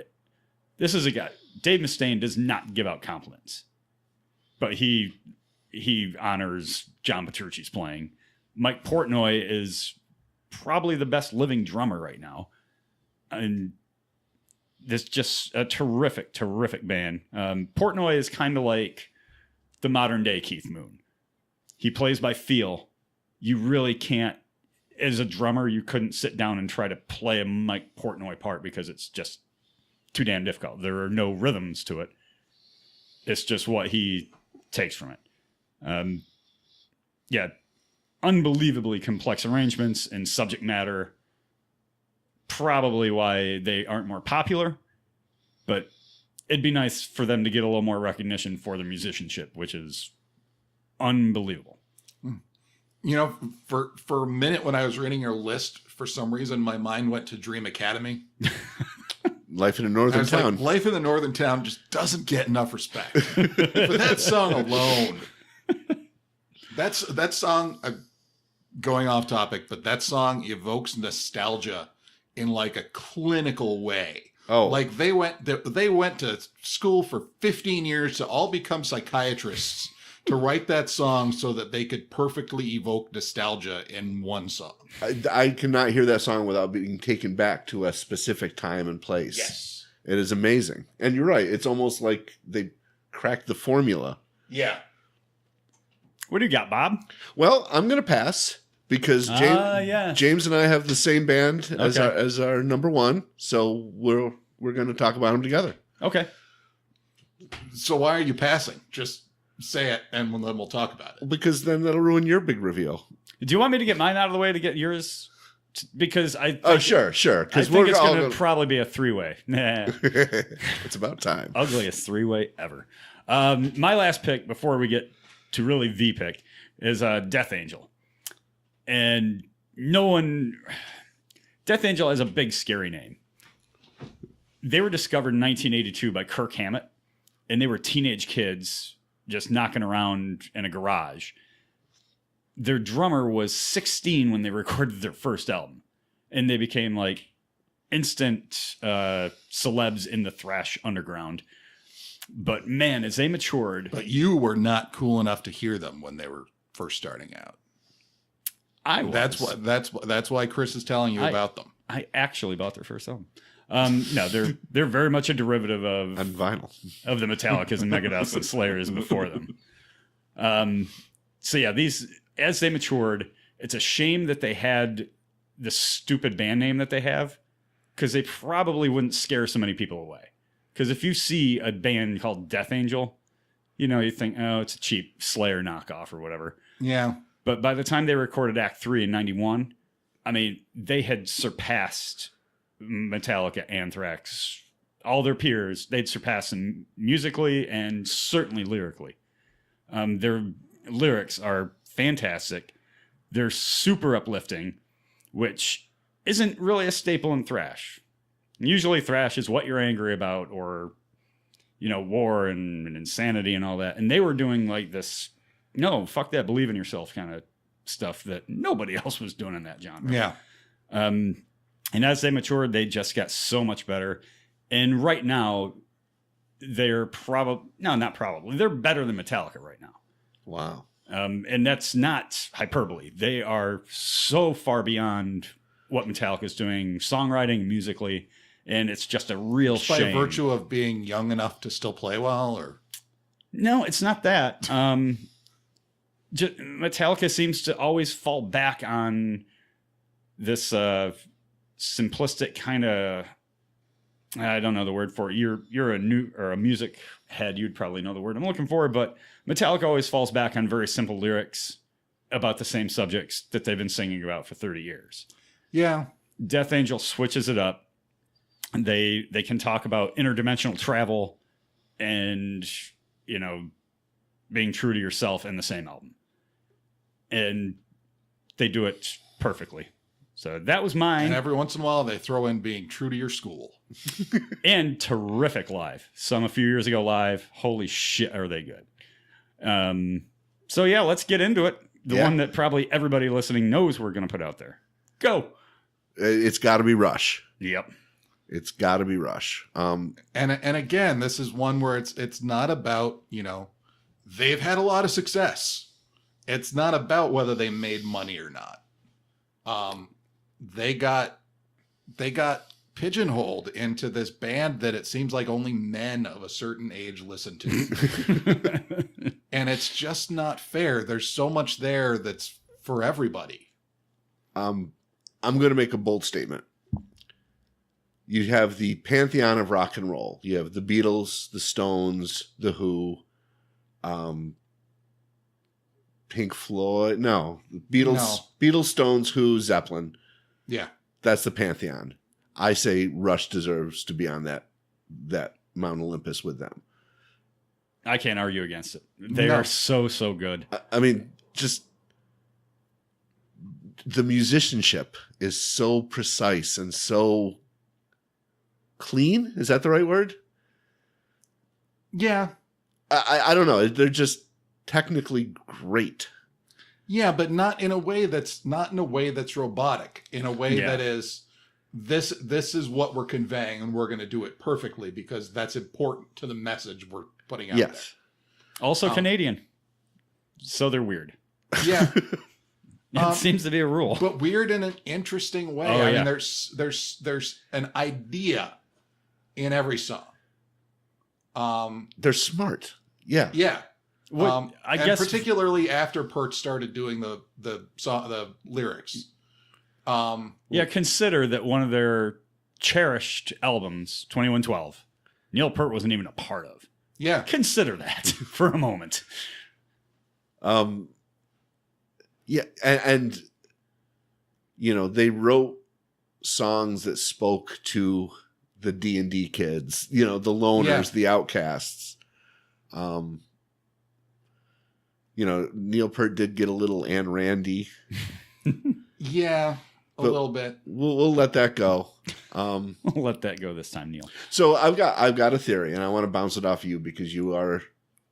this is a guy, Dave Mustaine does not give out compliments, but he honors John Petrucci's playing. Mike Portnoy is probably the best living drummer right now. And this just a terrific, terrific band. Portnoy is kind of like the modern day Keith Moon. He plays by feel. You really can't, as a drummer, you couldn't sit down and try to play a Mike Portnoy part because it's just too damn difficult. There are no rhythms to it. It's just what he takes from it. Unbelievably complex arrangements and subject matter. Probably why they aren't more popular, but it'd be nice for them to get a little more recognition for their musicianship, which is unbelievable. You know, for a minute when I was reading your list, for some reason my mind went to Dream Academy. Life in a Northern Town. Like, Life in the Northern Town just doesn't get enough respect. For that song alone. That song, going off topic, but that song evokes nostalgia in like a clinical way. Oh, like they went to school for 15 years to all become psychiatrists to write that song so that they could perfectly evoke nostalgia in one song. I cannot hear that song without being taken back to a specific time and place. Yes. It is amazing. And you're right. It's almost like they cracked the formula. Yeah. What do you got, Bob? Well, I'm going to pass because James and I have the same band as our number one. So we're going to talk about them together. Okay. So why are you passing? Just say it, and then we'll talk about it. Because then that'll ruin your big reveal. Do you want me to get mine out of the way to get yours? Because sure. Because I think it's going to probably be a three-way. Nah. It's about time. Ugliest three-way ever. My last pick before we get to really the pick is Death Angel. And Death Angel has a big scary name. They were discovered in 1982 by Kirk Hammett, and they were teenage kids just knocking around in a garage. Their drummer was 16 when they recorded their first album, and they became like instant celebs in the thrash underground. But man, as they matured... But you were not cool enough to hear them when they were first starting out. I was. That's why Chris is telling you about them. I actually bought their first album. No, they're very much a derivative of on vinyl of the Metallicas and Megadeths and Slayers before them. So yeah, these as they matured, it's a shame that they had the stupid band name that they have, because they probably wouldn't scare so many people away. Because if you see a band called Death Angel, you think, oh, it's a cheap Slayer knockoff or whatever. Yeah. But by the time they recorded Act 3 in 91, I mean, they had surpassed Metallica, Anthrax, all their peers. They'd surpassed them musically and certainly lyrically. Their lyrics are fantastic. They're super uplifting, which isn't really a staple in thrash. Usually thrash is what you're angry about, or, war and insanity and all that. And they were doing like this, no, fuck that, believe in yourself kind of stuff that nobody else was doing in that genre. Yeah. And as they matured, they just got so much better. And right now, they're not probably, they're better than Metallica right now. Wow. And that's not hyperbole. They are so far beyond what Metallica is doing, songwriting, musically, and it's just a real just shame. By virtue of being young enough to still play well, or no, it's not that. Metallica seems to always fall back on this simplistic kind of. I don't know the word for it. You're a music head. You'd probably know the word I'm looking for, but Metallica always falls back on very simple lyrics about the same subjects that they've been singing about for 30 years. Yeah. Death Angel switches it up. They can talk about interdimensional travel and, being true to yourself in the same album. And they do it perfectly. So that was mine. And every once in a while, they throw in being true to your school. And terrific live. Some a few years ago live. Holy shit, are they good. So yeah, let's get into it. The one that probably everybody listening knows we're going to put out there. Go. It's got to be Rush. Yep. It's got to be Rush. And again, this is one where it's not about, they've had a lot of success. It's not about whether they made money or not. They got pigeonholed into this band that it seems like only men of a certain age listen to. And it's just not fair. There's so much there that's for everybody. I'm going to make a bold statement. You have the pantheon of rock and roll. You have the Beatles, the Stones, the Who, Pink Floyd. No, Beatles, Stones, Who, Zeppelin. Yeah. That's the pantheon. I say Rush deserves to be on that Mount Olympus with them. I can't argue against it. They are so good. I mean, just the musicianship is so precise and so clean. Is that the right word? Yeah. I don't know. They're just technically great. Yeah, but not in a way that's robotic. In a way that is this is what we're conveying, and we're going to do it perfectly because that's important to the message we're putting out there. Also Canadian. So they're weird. Yeah. It seems to be a rule. But weird in an interesting way. I mean, there's an idea in every song. They're smart. Yeah. Yeah. I guess particularly after Peart started doing the lyrics. Consider that one of their cherished albums, 2112, Neil Peart wasn't even a part of. Yeah. Consider that for a moment. Yeah, and they wrote songs that spoke to the D&D kids, the loners, the outcasts. Neil Peart did get a little Anne Randy. Yeah, a little bit. We'll let that go. We'll let that go this time, Neil. So I've got a theory, and I want to bounce it off you because you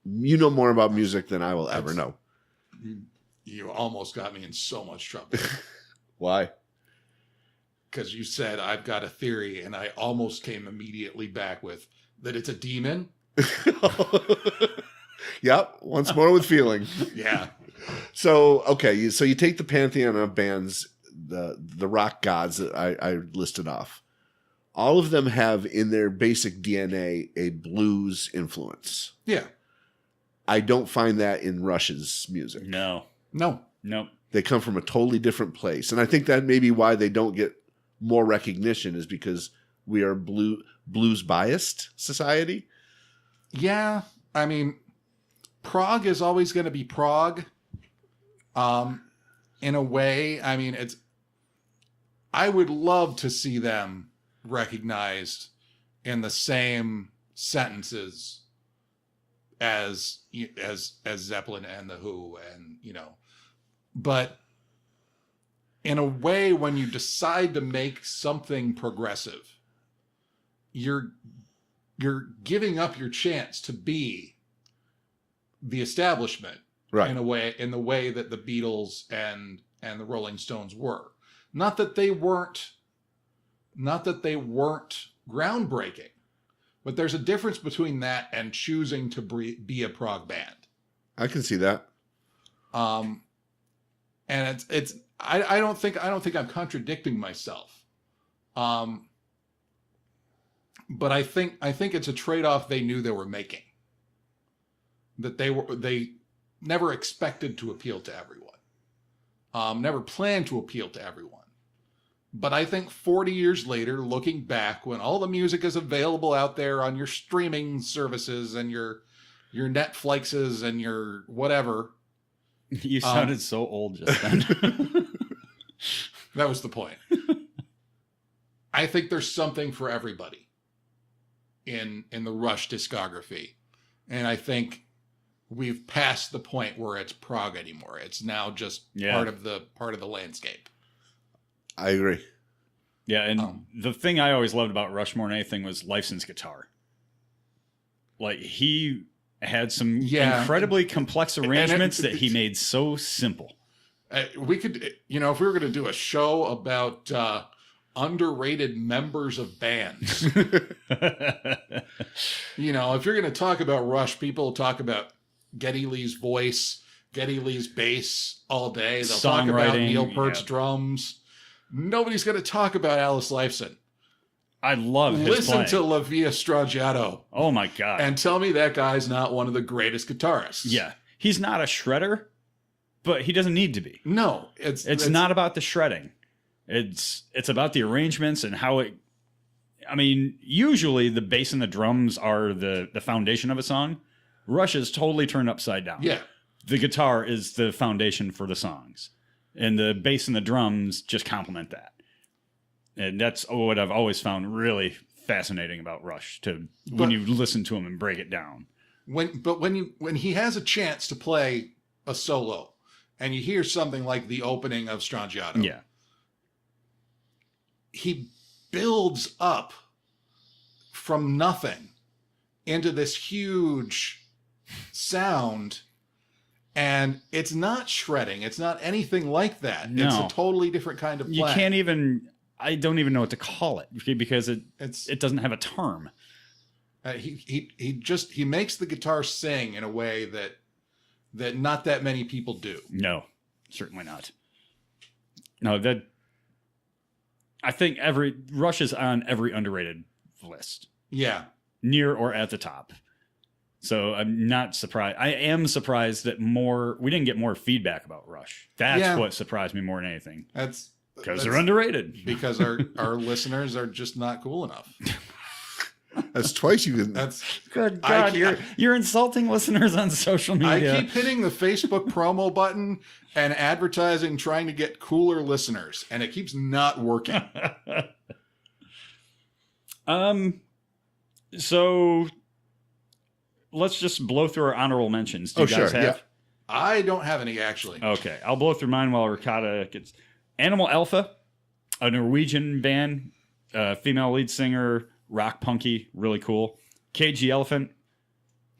know more about music than I will ever know. You almost got me in so much trouble. Why? Because you said I've got a theory, and I almost came immediately back with that it's a demon. Yep. Once more with feeling. Yeah. So okay, so you take the pantheon of bands, the rock gods that I listed off. all of them have in their basic DNA a blues influence. Yeah. I don't find that in Rush's music. No. They come from a totally different place. And I think that may be why they don't get more recognition, is because we are blues biased society. Yeah. I mean, prog is always going to be prog. In a way, I mean, I would love to see them recognized in the same sentences as Zeppelin and the Who, and but in a way, when you decide to make something progressive, you're giving up your chance to be the establishment, right? In the way that the Beatles and the Rolling Stones were. Not that they weren't groundbreaking, but there's a difference between that and choosing to be a prog band. I can see that. And I don't think I'm contradicting myself. But I think it's a trade-off they knew they were making. That they never expected to appeal to everyone. Never planned to appeal to everyone. But I think 40 years later, looking back, when all the music is available out there on your streaming services and your Netflixes and your whatever. You sounded so old just then. That was the point. I think there's something for everybody in the Rush discography. And I think we've passed the point where it's prog anymore. It's now just part of the landscape. I agree. Yeah, and the thing I always loved about Rush more than anything was Lifeson's guitar. Like, he had some incredibly complex arrangements that he made so simple. We could, if we were going to do a show about underrated members of bands, if you're going to talk about Rush, people talk about Geddy Lee's voice, Geddy Lee's bass all day. They'll talk about Neil Peart's drums. Nobody's going to talk about Alice Lifeson. I love his Listen playing. to La Via Straggiato. Oh my God. And tell me that guy's not one of the greatest guitarists. Yeah. He's not a shredder, but he doesn't need to be. No. It's not about the shredding. It's about the arrangements and how it... I mean, usually the bass and the drums are the foundation of a song. Rush is totally turned upside down. Yeah. The guitar is the foundation for the songs. And the bass and the drums just complement that. And that's what I've always found really fascinating about Rush, when you listen to him and break it down. When he has a chance to play a solo, and you hear something like the opening of Straggiato, he builds up from nothing into this huge sound. And it's not shredding. It's not anything like that. No. It's a totally different kind of play. I don't even know what to call it, because it doesn't have a term. He makes the guitar sing in a way that not that many people do. No, certainly not. No, I think Rush is on every underrated list. Yeah. Near or at the top. So I'm not surprised. I am surprised that we didn't get more feedback about Rush. That's what surprised me more than anything. That's because they're underrated. Because our listeners are just not cool enough. That's twice you can. That's good. God, you're insulting listeners on social media. I keep hitting the Facebook promo button and advertising, trying to get cooler listeners, and it keeps not working. So let's just blow through our honorable mentions. Do you guys have? Yeah. I don't have any, actually. Okay. I'll blow through mine while Ricotta gets... Animal Alpha, a Norwegian band, female lead singer, rock punky, really cool. Cage the Elephant.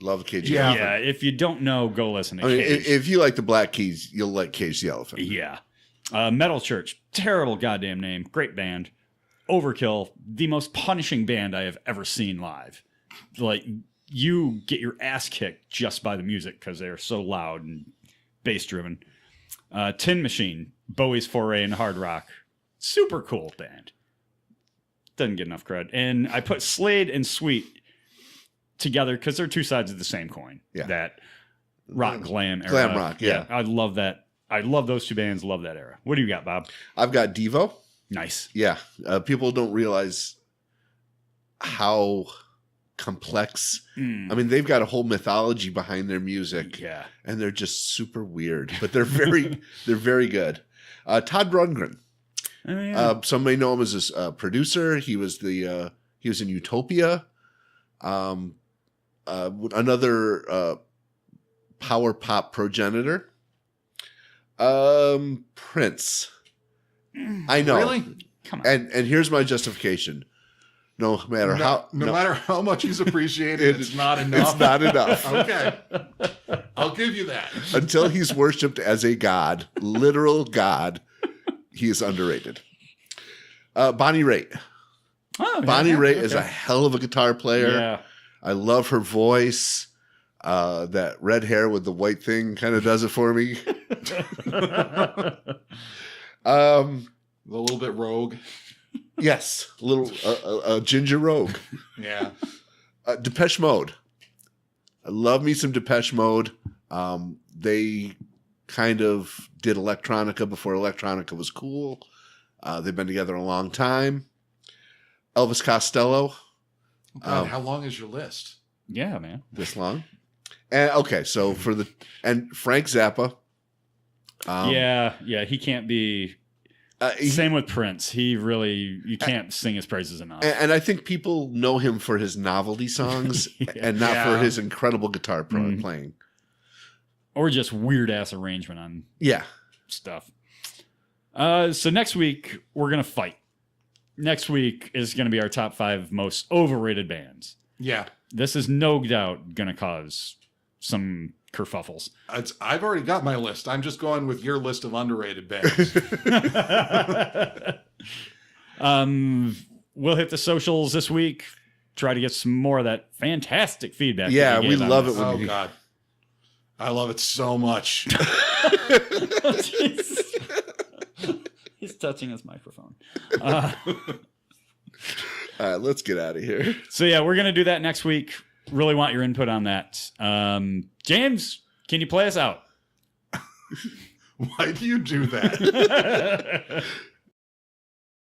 Love Cage the Elephant. Yeah, if you don't know, go listen to Cage. If you like the Black Keys, you'll like Cage the Elephant. Yeah. Metal Church, terrible goddamn name, great band. Overkill, the most punishing band I have ever seen live. Like... You get your ass kicked just by the music because they're so loud and bass driven. Tin Machine, Bowie's foray into hard rock. Super cool band. doesn't get enough credit. And I put Slade and Sweet together because they're two sides of the same coin. Yeah. That rock glam era. Glam rock, yeah. I love that. I love those two bands. Love that era. What do you got, Bob? I've got Devo. Nice. Yeah. People don't realize how complex. I mean, they've got a whole mythology behind their music. Yeah. And they're just super weird, but they're very good. Todd Rundgren. Oh, yeah. Some may know him as a producer. He was in Utopia. Another power pop progenitor. Prince. I know. Really? Come on. And here's my justification. No matter how much he's appreciated, it's not enough. It's not enough. Okay. I'll give you that. Until he's worshipped as a god, literal god, he is underrated. Bonnie Raitt. Oh, Bonnie yeah, Raitt is a hell of a guitar player. Yeah. I love her voice. That red hair with the white thing kind of does it for me. A little bit rogue. Yes, a ginger rogue. Yeah. Depeche Mode. I love me some Depeche Mode. They kind of did electronica before electronica was cool. They've been together a long time. Elvis Costello. God, how long is your list? Yeah, man. This long. And okay, so and Frank Zappa. Yeah, he can't be. Same with Prince. You can't sing his praises enough. And I think people know him for his novelty songs and not for his incredible guitar playing. Or just weird ass arrangement on stuff. So next week, we're going to fight. Next week is going to be our top 5 most overrated bands. Yeah. This is no doubt going to cause some kerfuffles. I've already got my list. I'm just going with your list of underrated bands. We'll hit the socials this week. Try to get some more of that fantastic feedback. Yeah, we love it. Oh, God. I love it so much. He's touching his microphone. All right, let's get out of here. So, yeah, we're going to do that next week. Really want your input on that. James, can you play us out? Why do you do that?